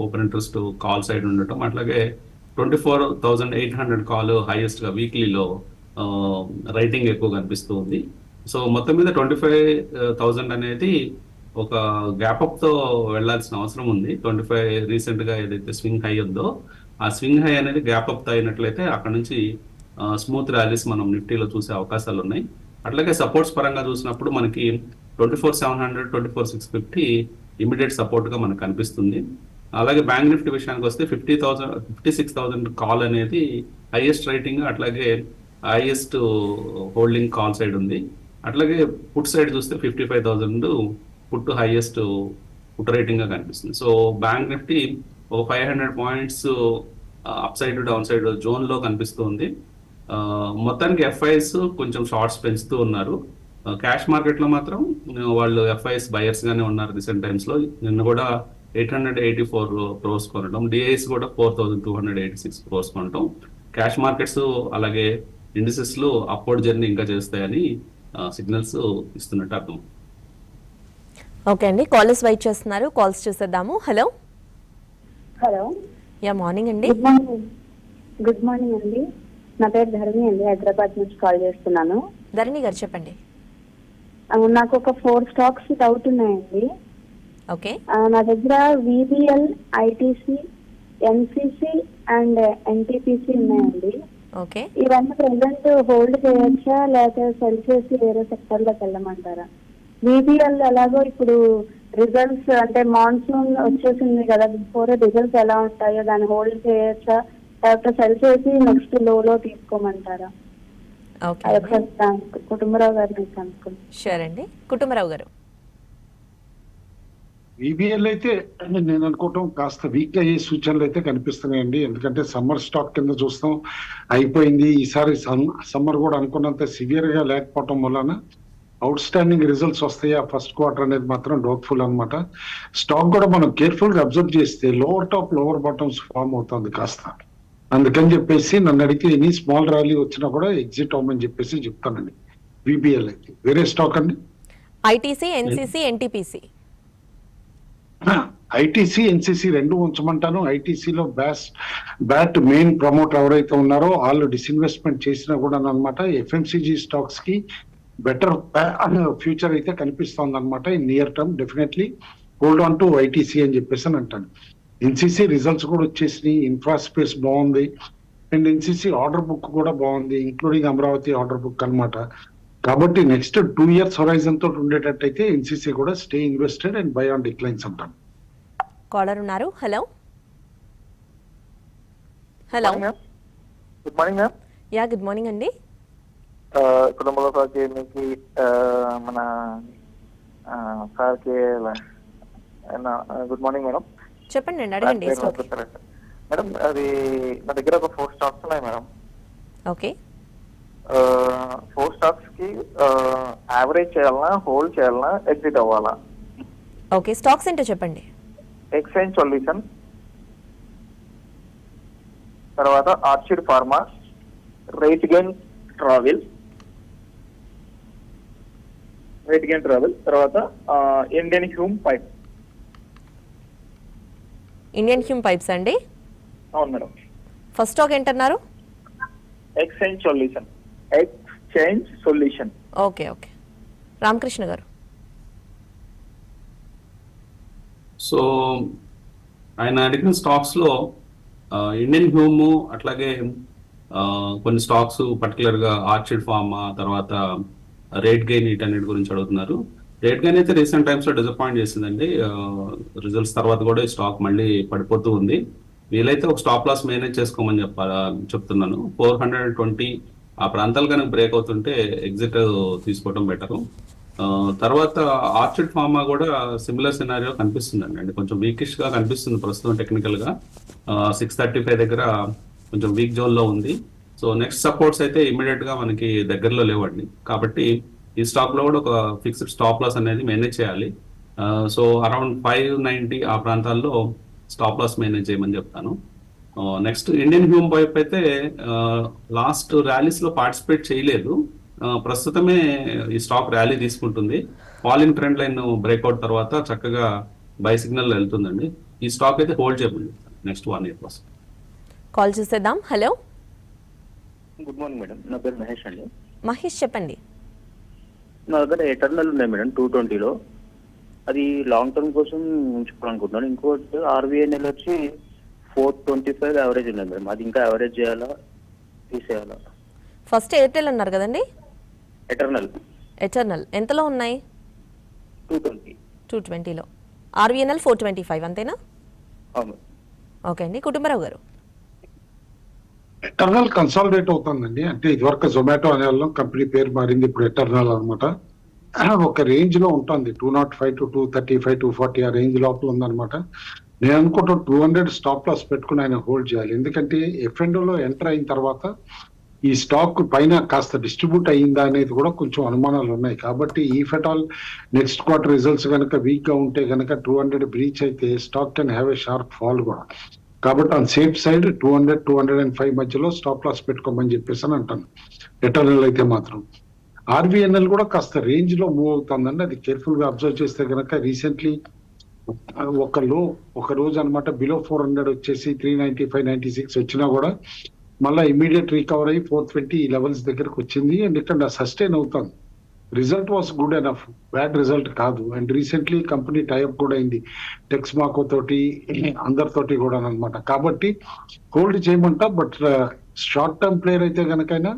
open interest call side ఉండటం, అట్లాగే 24,800 కాల్ హైయెస్ట్ గా వీక్లీలో రైటింగ్ ఎక్కువ కనిపిస్తూ ఉంది. సో మొత్తం మీద 25,000 అనేది ఒక గ్యాప్ అప్ తో వెళ్లాల్సిన అవసరం ఉంది. 25 రీసెంట్ గా ఏదైతే స్వింగ్ హై ఉందో ఆ స్వింగ్ హై అనేది గ్యాప్ అప్ తో అయినట్లయితే అక్కడ నుంచి స్మూత్ ర్యాలీస్ మనం నిఫ్టీలో చూసే అవకాశాలు ఉన్నాయి. అట్లాగే సపోర్ట్స్ పరంగా చూసినప్పుడు మనకి 24,700, 24,650 ఇమీడియట్ సపోర్ట్ గా మనకు కనిపిస్తుంది. అలాగే బ్యాంక్ నిఫ్టీ విషయానికి వస్తే 56,000 కాల్ అనేది హైయెస్ట్ రైటింగ్, అట్లాగే హైయెస్ట్ హోల్డింగ్ కాల్ సైడ్ ఉంది. అట్లాగే పుట్ సైడ్ చూస్తే 55,000 పుట్ హైయెస్ట్ పుట్ రేటింగ్ గా కనిపిస్తుంది. సో బ్యాంక్ నిఫ్టీ ఒక 500 points up side down side zone లో కనిపిస్తుంది. మొత్తానికి ఎఫ్ఐఎస్ కొంచెం షార్ట్స్ పెంచుతూ ఉన్నారు. క్యాష్ మార్కెట్ లో మాత్రం వాళ్ళు ఎఫ్ఐఎస్ బయర్స్ గానే ఉన్నారు. రీసెంట్ టైమ్స్ లో నిన్న కూడా 884 క్రోర్స్ కొనడం, డిఐఎస్ కూడా 4,286 క్రోర్స్ కొనడం. క్యాష్ మార్కెట్స్ అలాగే ఇండిసెస్ లో అప్వర్డ్ జర్నీ ఇంకా చేస్తాయని సిగ్నల్స్ ఇస్తున్నట్టు అర్థం. ఓకే అండి, కాలర్స్ వెయిట్ చేస్తున్నారు. కాల్స్ చూసేద్దాము. హలో హలో, యా మార్నింగ్ అండి. గుడ్ మార్నింగ్ అండి. నా పేరు ధరణి అండి, హైదరాబాద్ నుంచి కాల్ చేస్తున్నాను. ధరణి గారు చెప్పండి. నాకు ఒక 4 స్టాక్స్ డౌట్ ఉన్నాయండి. ఓకే, నా దగ్గర VBL, ITC, NCC and NTPC ఉన్నాయండి. ఓకే, ఇవన్నీ ప్రెసెంట్ హోల్డ్ చేయొచ్చా లేకపోతే సెల్ చేసి వేరే సెక్టర్ లోకి వెళ్ళమంటారా? విబిఎల్ ఎలాగో ఇప్పుడు రిజల్ట్స్ అంటే మాన్సూన్ వచ్చేసింది కదా, బిఫోర్ రిజల్ట్స్ ఎలా ఉంటాయో దాన్ని హోల్డ్ చేయొచ్చా లేకపోతే సెల్ చేసి నెక్స్ట్ లో తీసుకోమంటారా? ఓకే, కుటుంబరావు గారిని కనుక్కోండి. షూర్ అండి. కుటుంబరావు గారు. ఈబీఎల్ అయితే నేను అనుకోవటం కాస్త వీక్ అయ్యే సూచనలు అయితే కనిపిస్తున్నాయండి. ఎందుకంటే సమ్మర్ స్టాక్ కింద చూస్తాం, అయిపోయింది. ఈసారి సమ్మర్ కూడా అనుకున్నంత సివియర్ గా లేకపోవటం వలన అవుట్ స్టాండింగ్ రిజల్ట్స్ వస్తాయా ఫస్ట్ క్వార్టర్ అనేది మాత్రం డౌట్ఫుల్ అనమాట. స్టాక్ కూడా మనం కేర్ఫుల్ గా అబ్జర్వ్ చేస్తే lower top lower bottoms form అవుతుంది కాస్త. అందుకని చెప్పేసి నన్ను అడిగితే ఎనీ స్మాల్ ర్యాలీ వచ్చినా కూడా ఎగ్జిట్ అవ్వమని చెప్పేసి చెప్తానండి. విబిఎల్ అయితే వేరే స్టాక్ అండి. ITC, NCC, NTPC. ITC, NCC రెండు ఉంచమంటాను. ఐటీసీలో బ్యాట్ మెయిన్ ప్రమోటర్ ఎవరైతే ఉన్నారో వాళ్ళు డిస్ఇన్వెస్ట్మెంట్ చేసినా కూడా అనమాట ఎఫ్ఎంసీజీ స్టాక్స్ కి బెటర్ ఫ్యూచర్ అయితే కనిపిస్తోంది అనమాట. In near term definitely hold on to ITC అని చెప్పేసి అని అంటాను. ఎన్సీసీ రిజల్ట్స్ కూడా వచ్చేసినాయి, ఇన్ఫ్రా స్పేస్ బాగుంది అండ్ ఎన్సీసీ ఆర్డర్ బుక్ కూడా బాగుంది, ఇంక్లూడింగ్ అమరావతి ఆర్డర్ బుక్ అనమాట. కాబట్టి నెక్స్ట్ 2 years హొరైజన్ తోటి ఉండేటట్టయితే ఎన్సీసీ కూడా stay invested and by on declines అంటాను. కాలర్ ఉన్నారు. Hello hello, good morning ma'am. Yeah good morning అండి. కుటుంబంలో మీకు మన సార్కి గుడ్ మార్నింగ్ మేడం. చెప్పండి అండి, అడగండి. మేడం అది నా దగ్గర ఒక 4 స్టాక్స్ ఉన్నాయి మేడం. ఓకే, 4 స్టాక్స్ కి యావరేజ్ చేయాలన్నా హోల్డ్ చేయాలన్నా ఎగ్జిట్ అవ్వాలా? ఓకే, స్టాక్స్ ఏంటో చెప్పండి. ఎక్స్చేంజ్ సొల్యూషన్, తర్వాత Orchid pharma, RateGain travel, తర్వాత Indian Hume pipe. Indian Hume pipes అండి. అవును మేడం. ఫస్ట్ స్టాక్ ఏంటన్నారు? Exchange solution. Okay okay, Ramakrishna గారు. సో ఆయన అడిగిన స్టాక్స్ లో ఇండియన్ హ్యూమ్ అట్లాగే కొన్ని స్టాక్స్ పర్టికులర్ గా ఆర్చిడ్ ఫార్మా తర్వాత రేట్ గెయిన్ వీటన్నిటి గురించి అడుగుతున్నారు. రేట్ గానీ అయితే రీసెంట్ టైమ్స్ లో డిసప్పాయింట్ చేసిందండి. రిజల్ట్స్ తర్వాత కూడా ఈ స్టాక్ మళ్ళీ పడిపోతూ ఉంది. వీలైతే ఒక స్టాప్ లాస్ మేనేజ్ చేసుకోమని చెప్తున్నాను. 420 ఆ ప్రాంతాలు కనుక బ్రేక్ అవుతుంటే ఎగ్జిట్ తీసుకోవడం బెటరు. తర్వాత ఆర్చిడ్ ఫార్మా కూడా సిమిలర్ సినారియో కనిపిస్తుందండి. అంటే కొంచెం వీకిష్ గా కనిపిస్తుంది ప్రస్తుతం టెక్నికల్ గా. 635 దగ్గర కొంచెం వీక్ జోన్ లో ఉంది. సో నెక్స్ట్ సపోర్ట్స్ అయితే ఇమీడియట్ గా మనకి దగ్గరలో లేవండి. కాబట్టి ఈ స్టాక్ లో కూడా ఒక ఫిక్స్డ్ స్టాప్ లాస్ అనేది మేనేజ్ చేయాలి. సో అరౌండ్ 590 ఆ ప్రాంతాల్లో స్టాప్ లాస్ మేనేజ్ చేయమని చెప్తాను. నెక్స్ట్ ఇండియన్ హ్యూమ్ పైప్ అయితే లాస్ట్ ర్యాలీస్ లో పార్టిసిపేట్ చేయలేదు. ప్రస్తుతమే ఈ స్టాక్ ర్యాలీ తీసుకుంటుంది. ఫాలింగ్ ట్రెండ్ లైన్ బ్రేక్అవుట్ తర్వాత చక్కగా బై సిగ్నల్ వెళ్తుందండి. ఈ స్టాక్ అయితే హోల్డ్ చేయమని నెక్స్ట్ 1 year కోసం. కాల్ చేసేద్దాం. హలో గుడ్ మార్నింగ్ మేడం, నా పేరు మహేష్ అండి. మహేష్ చెప్పండి. నా దగ్గర ఎటర్నల్ ఉన్నాయి మేడం 220లో. అది లాంగ్ టర్మ్ కోసం ఉంచుకోవాలనుకుంటున్నాను. ఇంకోటి ఆర్బీఎన్ఎల్ వచ్చి 425 యావరేజ్ ఉన్నాయి మేడం. అది ఇంకా యావరేజ్ చేయాలా తీసేయాలా? ఫస్ట్ ఎయిర్టెల్ అన్నారు కదండి. ఎటర్నల్ ఎంతలో ఉన్నాయి? 220. 220లో. ఆర్వీఎన్ఎల్ 425 అంతేనా? అవును. ఓకే అండి. కుటుంబరావు గారు. ఎటర్నల్ కన్సాలిడేట్ అవుతుందండి. అంటే ఇదివరకు జొమాటో అనే వాళ్ళం, కంపెనీ పేరు మారింది, ఇప్పుడు ఎటర్నల్ అనమాట. ఒక రేంజ్ లో ఉంటుంది, 205 to 235 240 ఆ రేంజ్ లోపల ఉందన్నమాట. నేను అనుకుంటా 200 స్టాప్ లాస్ పెట్టుకుని ఆయన హోల్డ్ చేయాలి. ఎందుకంటే ఎఫ్ఎండోలో ఎంటర్ అయిన తర్వాత ఈ స్టాక్ పైన కాస్త డిస్ట్రిబ్యూట్ అయ్యిందా అనేది కూడా కొంచెం అనుమానాలు ఉన్నాయి. కాబట్టి ఈ ఫెటాల్ నెక్స్ట్ క్వార్టర్ రిజల్ట్స్ కనుక వీక్ గా ఉంటే కనుక 200 బ్రీచ్ అయితే stock can have a sharp fall కూడా. కాబట్టి ఆన్ సేఫ్ సైడ్ 200 205 మధ్యలో స్టాప్ లాస్ పెట్టుకోమని చెప్పేసి అని అంటాను ఎటర్నల్ అయితే మాత్రం. ఆర్వీఎన్ఎల్ కూడా కాస్త రేంజ్ లో మూవ్ అవుతుందండి. అది కేర్ఫుల్ గా అబ్జర్వ్ చేస్తే కనుక రీసెంట్లీ ఒక రోజు అనమాట బిలో 400 వచ్చేసి 395 96 వచ్చినా కూడా మళ్ళీ ఇమీడియట్ రికవర్ అయ్యి 420 లెవెల్స్ దగ్గరకు వచ్చింది. అండ్ ఇక్కడ సస్టైన్ అవుతుంది. Result was good enough, bad result కాదు. అండ్ రీసెంట్లీ కంపెనీ టైఅప్ కూడా అయింది టెక్స్మాకో తోటి, అందరితోటి కూడా అనమాట. కాబట్టి హోల్డ్ చేయమంటా. బట్ షార్ట్ టర్మ్ ప్లేయర్ అయితే కనుకైనా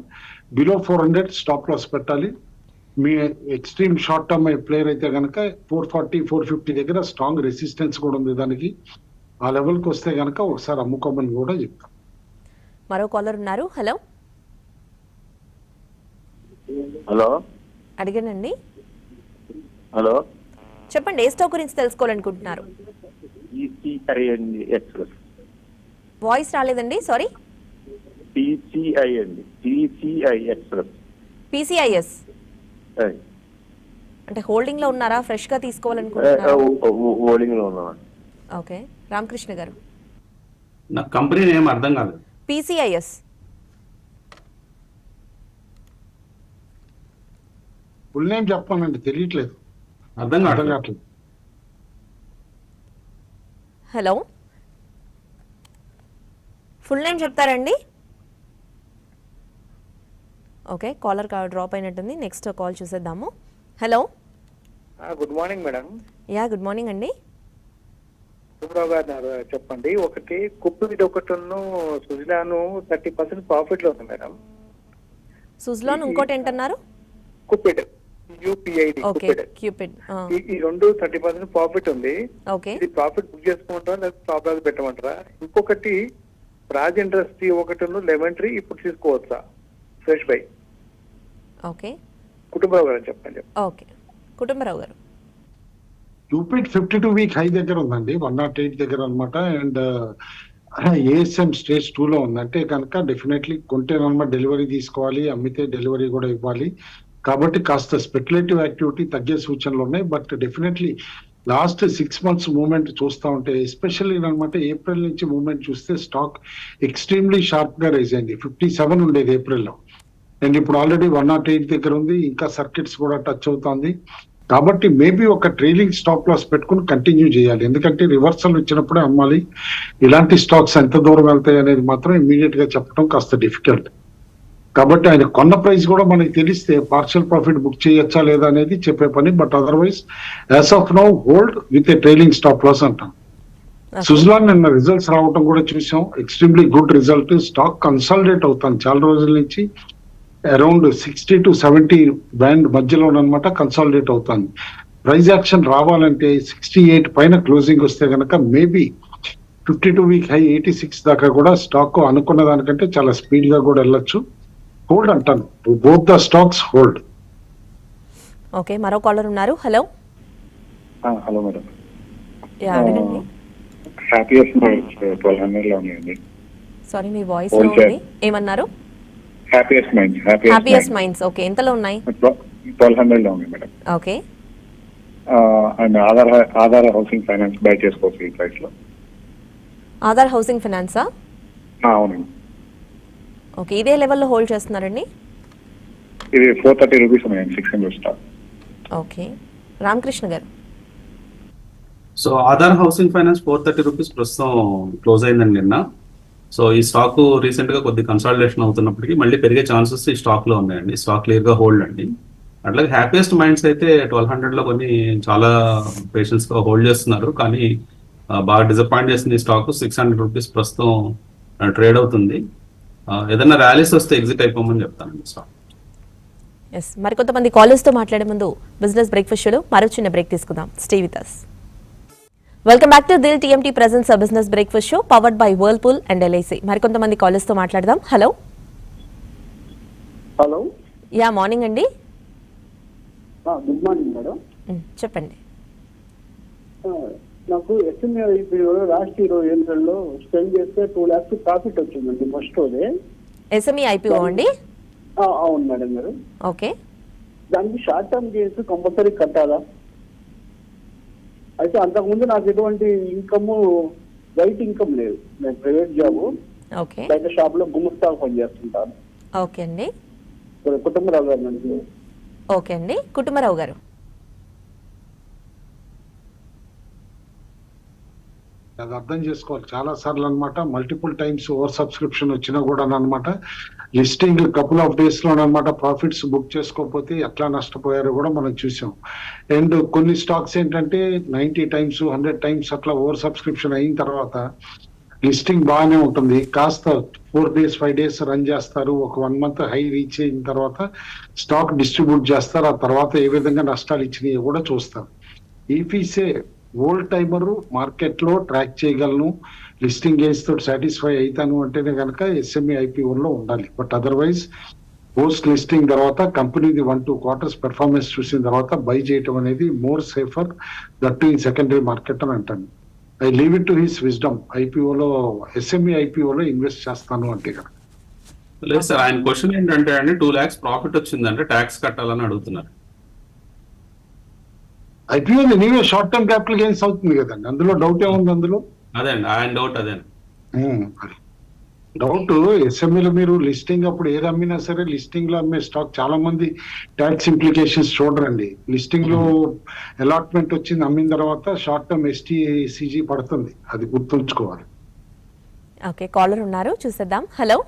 బిలో 400 స్టాప్ లాస్ పెట్టాలి. మీ ఎక్స్ట్రీమ్ షార్ట్ టర్మ్ ప్లేయర్ అయితే కనుక 440 450 దగ్గర స్ట్రాంగ్ రెసిస్టెన్స్ కూడా ఉంది దానికి. ఆ లెవెల్కి వస్తే కనుక ఒకసారి అమ్ముకోమని కూడా చెప్తాం. మరో కాలర్ ఉన్నారు. హలో హలో అడిగానండి. హలో చెప్పండి, ఏ స్టాక్ గురించి తెలుసుకోవాలనుకుంటున్నారు? వాయిస్ రాలేదండి, సారీ. PCI అండి, PCI ఎక్స్ప్రెస్. PCIS అంటే హోల్డింగ్ లో ఉన్నారా? ఫ్రెష్ గా తీసుకోవాలనుకుంటున్నారా? హోల్డింగ్ లో ఉన్నాను. ఓకే. రామకృష్ణ గారు. నాకు కంపెనీ నేమ్ అర్థం కాలేదు. PCIS. ఫుల్ నేమ్ చెప్పానండి, తెలియట్లేదు, అర్థం కావట్లేదు. కావట్లేదు. హలో, ఫుల్ నేమ్ చెప్తారండి? ఓకే, కాలర్ డ్రాప్ అయినట్టుంది. నెక్స్ట్ కాల్ చూసేద్దాము. Hello, good morning madam. Yeah, good morning అండి. సుబ్రావు గారు చెప్పండి. ఒకటి కుప్పిడ్, ఒకటిను సుజలాను 30% ప్రాఫిట్ లో ఉంది మేడం. సుజలాన్, ఇంకోటి ఏంటన్నారు? Cupid, UPID. Okay, Cupid. ఈ రెండు 30% ప్రాఫిట్ ఉంది. ఓకే, ఇది ప్రాఫిట్ బుక్ చేసుకుంటారా లేదా స్టాప్ లాస్ పెట్టమంటారా? ఇంకొకటి రాజ్ ఇండస్ట్రీ ఒకటిను లెమన్ ట్రీ ఇప్పుడు తీసుకోవచ్చా ఫ్రెష్ బై? ఓకే, కుటుంబరావు గారు చెప్పండి. ఓకే, కుటుంబరావు గారు. క్యూపిడ్ 52 వీక్ హై దగ్గర ఉందండి, 108 దగ్గర అనమాట. అండ్ ASM స్టేజ్ 2 లో ఉంది. అంటే కనుక డెఫినెట్లీ కొంటేనమాట డెలివరీ తీసుకోవాలి, అమ్మితే డెలివరీ కూడా ఇవ్వాలి. కాబట్టి కాస్త స్పెక్యులేటివ్ యాక్టివిటీ తగ్గే సూచనలు ఉన్నాయి. But definitely last 6 months movement చూస్తూ ఉంటే, ఎస్పెషల్లీ అనమాట ఏప్రిల్ నుంచి మూవ్మెంట్ చూస్తే స్టాక్ ఎక్స్ట్రీమ్లీ షార్ప్ గా రైజ్ అయింది. 57 ఉండేది ఏప్రిల్లో, అండ్ ఇప్పుడు ఆల్రెడీ 108 దగ్గర ఉంది. ఇంకా సర్కిట్స్ కూడా టచ్ అవుతుంది. కాబట్టి మేబీ ఒక ట్రైలింగ్ స్టాప్ లాస్ పెట్టుకుని కంటిన్యూ చేయాలి. ఎందుకంటే రివర్సల్ వచ్చినప్పుడే అమ్మాలి. ఇలాంటి స్టాక్స్ ఎంత దూరం వెళ్తాయి అనేది మాత్రం ఇమీడియట్ గా చెప్పడం కాస్త డిఫికల్ట్. కాబట్టి ఆయన కొన్న ప్రైస్ కూడా మనకి తెలిస్తే పార్షియల్ ప్రాఫిట్ బుక్ చేయొచ్చా లేదా అనేది చెప్పే పని. But otherwise as of now hold with a trailing stop loss అంటాం. సుజలాన్ నిన్న రిజల్ట్స్ రావడం కూడా చూసాం, extremely good result. Stock consolidate అవుతాను చాలా రోజుల నుంచి, అరౌండ్ 60 to 70 బ్యాండ్ మధ్యలో అనమాట కన్సాలిడేట్ అవుతుంది. ప్రైస్ యాక్షన్ రావాలంటే 68 పైన క్లోజింగ్ వస్తే కనుక మేబీ 52 వీక్ హై 86 దాకా కూడా స్టాక్ అనుకున్న దానికంటే చాలా స్పీడ్ గా కూడా వెళ్ళొచ్చు. హోల్డ్ అంటాను, both the stocks hold. Okay, మరో కాలర్ ఉన్నారు. హలో. Hello madam. అడగండి. హ్యాపీయెస్ట్ మైండ్స్ 1200 లో ఉన్నాయండి. సారీ, మీ వాయిస్ లో ఉంది. ఏమన్నారు? Happiest minds happiest minds. Okay, ఎంతలో ఉన్నాయి? 1200 లో ఉన్నాయి madam. Okay. And Aadhaar housing finance by చేసుకోవచ్చు ఈ ప్రైస్ లో. ఆధార్ హౌసింగ్ ఫైనాన్సా? అవునండి. ఓకే, ఇదే లెవెల్లో హోల్డ్ చేస్తున్నారండి? ఇది 430 రూపీస్ ఉన్నాయండి 600 స్టాక్. ఓకే, రామకృష్ణ గారు. So Aadhaar housing finance 430 rupees ప్రస్తుతం క్లోజ్ అయిందండి నిన్న. సో ఈ స్టాక్ రీసెంట్ గా కొద్ది కన్సాలిడేషన్ అవుతున్నప్పటికీ మళ్ళీ పెరిగే ఛాన్సెస్ ఈ స్టాక్ లో ఉన్నాయండి. స్టాక్ క్లియర్ గా హోల్డ్ అండి. అట్లాగే హ్యాపీయెస్ట్ మైండ్స్ అయితే 1200 లో కొన్ని చాలా పేషెన్స్ గా హోల్డ్ చేస్తున్నారు, కానీ బాగా డిసప్పాయింట్ చేసింది ఈ స్టాక్. 600 రూపీస్ ప్రస్తుతం ట్రేడ్ అవుతుంది. ఏదైనా ర్యాలీస్ వస్తే ఎగ్జిట్ అయిపోమని చెప్తానండి స్టాక్. ఎస్, మరికొంతమంది కాలర్స్ తో మాట్లాడే ముందు బిజినెస్ బ్రేక్ఫాస్ట్ షోలో మరో చిన్న బ్రేక్ తీసుకుందాం. Stay with us. Welcome back to Dil TMT presents business breakfast show powered by Whirlpool and LIC. మరికొంతమంది కాలర్స్ తో మాట్లాడదాం. హలో. హలో. యా, మార్నింగ్ అండి. Good morning madam. చెప్పండి. నాకు ఎస్ఎంఏ లాస్ట్ 20 ఏళ్ళలో స్పెండ్ చేస్తే 2 lakhs ప్రాఫిట్ వచ్చిందండి ఫస్ట్ రోజే. ఎస్ఎంఈ ఐపీఓ అండి? అవును మేడం గారు. ఓకే. దానికి షార్ట్ టర్మ్ గెయిన్స్ కంపల్సరీ కట్టాలా? అయితే అంతకుముందు నాకు ఎటువంటి ఇన్కమ్, రైట్ ఇన్కమ్ లేదు. నేను ప్రైవేట్ జాబ్, ఓకే, బయట షాప్ లో గుమస్తా పనిచేస్తుంటాను. ఓకే అండి. కుటుంబరావు గారు నుంచి. ఓకే అండి, కుటుంబరావు గారు. అది అర్థం చేసుకోవాలి. చాలా సార్లు అనమాట మల్టిపుల్ టైమ్స్ ఓవర్ సబ్స్క్రిప్షన్ వచ్చినా కూడా అనమాట లిస్టింగ్ కపుల్ ఆఫ్ డేస్ లో అనమాట ప్రాఫిట్స్ బుక్ చేసుకోకపోతే ఎట్లా నష్టపోయారో కూడా మనం చూసాం. అండ్ కొన్ని స్టాక్స్ ఏంటంటే 90 times 100 times అట్లా ఓవర్ సబ్స్క్రిప్షన్ అయిన తర్వాత లిస్టింగ్ బాగానే ఉంటుంది, కాస్త 4 days 5 days రన్ చేస్తారు, ఒక 1 month హై రీచ్ అయిన తర్వాత స్టాక్ డిస్ట్రిబ్యూట్ చేస్తారు. ఆ తర్వాత ఏ విధంగా నష్టాలు ఇచ్చినాయో కూడా చూస్తారు. ఈఫీసే ఓల్డ్ టైమర్ మార్కెట్ లో ట్రాక్ చేయగలను, లిస్టింగ్ గేన్స్ తోటి సాటిస్ఫై అవుతాను అంటేనే కనుక ఎస్ఎంఈ ఐపీఓలో ఉండాలి. బట్ అదర్వైజ్ పోస్ట్ లిస్టింగ్ తర్వాత కంపెనీది 1-2 quarters పెర్ఫార్మెన్స్ చూసిన తర్వాత బై చేయటం అనేది more safer, that in secondary market అని అంటాను. I leave it to his wisdom. ఐపీఓలో ఎస్ఎంఈ ఐపీఓలో ఇన్వెస్ట్ చేస్తాను అంటే కనుక. లేదు సార్, ఆయన క్వశ్చన్ ఏంటంటే అండి 2 lakhs ప్రాఫిట్ వచ్చిందంటే ట్యాక్స్ కట్టాలని అడుగుతున్నారు. ఐపీఓ నీవే షార్ట్ టర్మ్ క్యాపిటల్ గెయిన్స్ అవుతుంది కదండి, అందులో డౌట్ ఏముంది అందులో? అదే అండి ఆయన డౌట్. అదే డౌట్. ఎస్ఎంఈలో మీరు లిస్టింగ్ అప్పుడు ఏది అమ్మినా సరే లిస్టింగ్ లో అమ్మే స్టాక్ చాలా మంది ట్యాక్స్ ఇంప్లికేషన్స్ చూడరండి. లిస్టింగ్ లో అలాట్మెంట్ వచ్చింది అమ్మిన తర్వాత షార్ట్ టర్మ్ ఎస్టీసీజీ పడుతుంది, అది గుర్తుంచుకోవాలి. ఓకే, కాలర్ ఉన్నారు, చూసేద్దాం. హలో.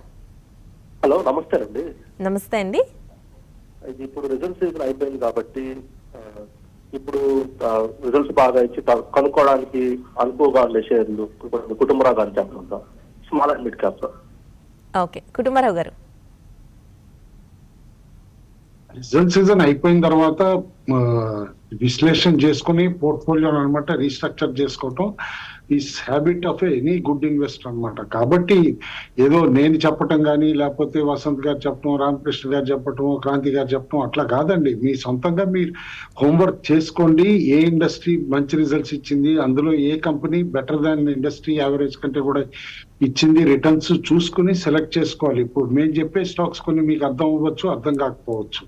హలో, నమస్తే అండి. నమస్తే అండి. ఇది ఇప్పుడు రిజల్ట్స్ సీజన్ అయిపోయింది కాబట్టి ఇప్పుడు రిజల్ట్స్ బాగా ఇచ్చి కనుక్కోవడానికి అనుకోగా ఉండే షేర్లు కుటుంబరావు గారు చెప్పడం small and mid cap. Okay, Kutumbarao గారు. రిజల్ట్ సీజన్ అయిపోయిన తర్వాత విశ్లేషణ చేసుకుని పోర్ట్ఫోలియో అనమాట రీస్ట్రక్చర్ చేసుకోవటం is habit of any good investor అనమాట. కాబట్టి ఏదో నేను చెప్పటం కానీ లేకపోతే వసంత్ గారు చెప్పడం, రామకృష్ణ గారు చెప్పటం, క్రాంతి గారు చెప్పడం అట్లా కాదండి. మీ సొంతంగా మీరు హోంవర్క్ చేసుకోండి. ఏ ఇండస్ట్రీ మంచి రిజల్ట్స్ ఇచ్చింది, అందులో ఏ company better than industry average కంటే కూడా ఇచ్చింది, రిటర్న్స్ చూసుకుని సెలెక్ట్ చేసుకోవాలి. ఇప్పుడు మేము చెప్పే స్టాక్స్ కొన్ని మీకు అర్థం అవ్వచ్చు, అర్థం కాకపోవచ్చు.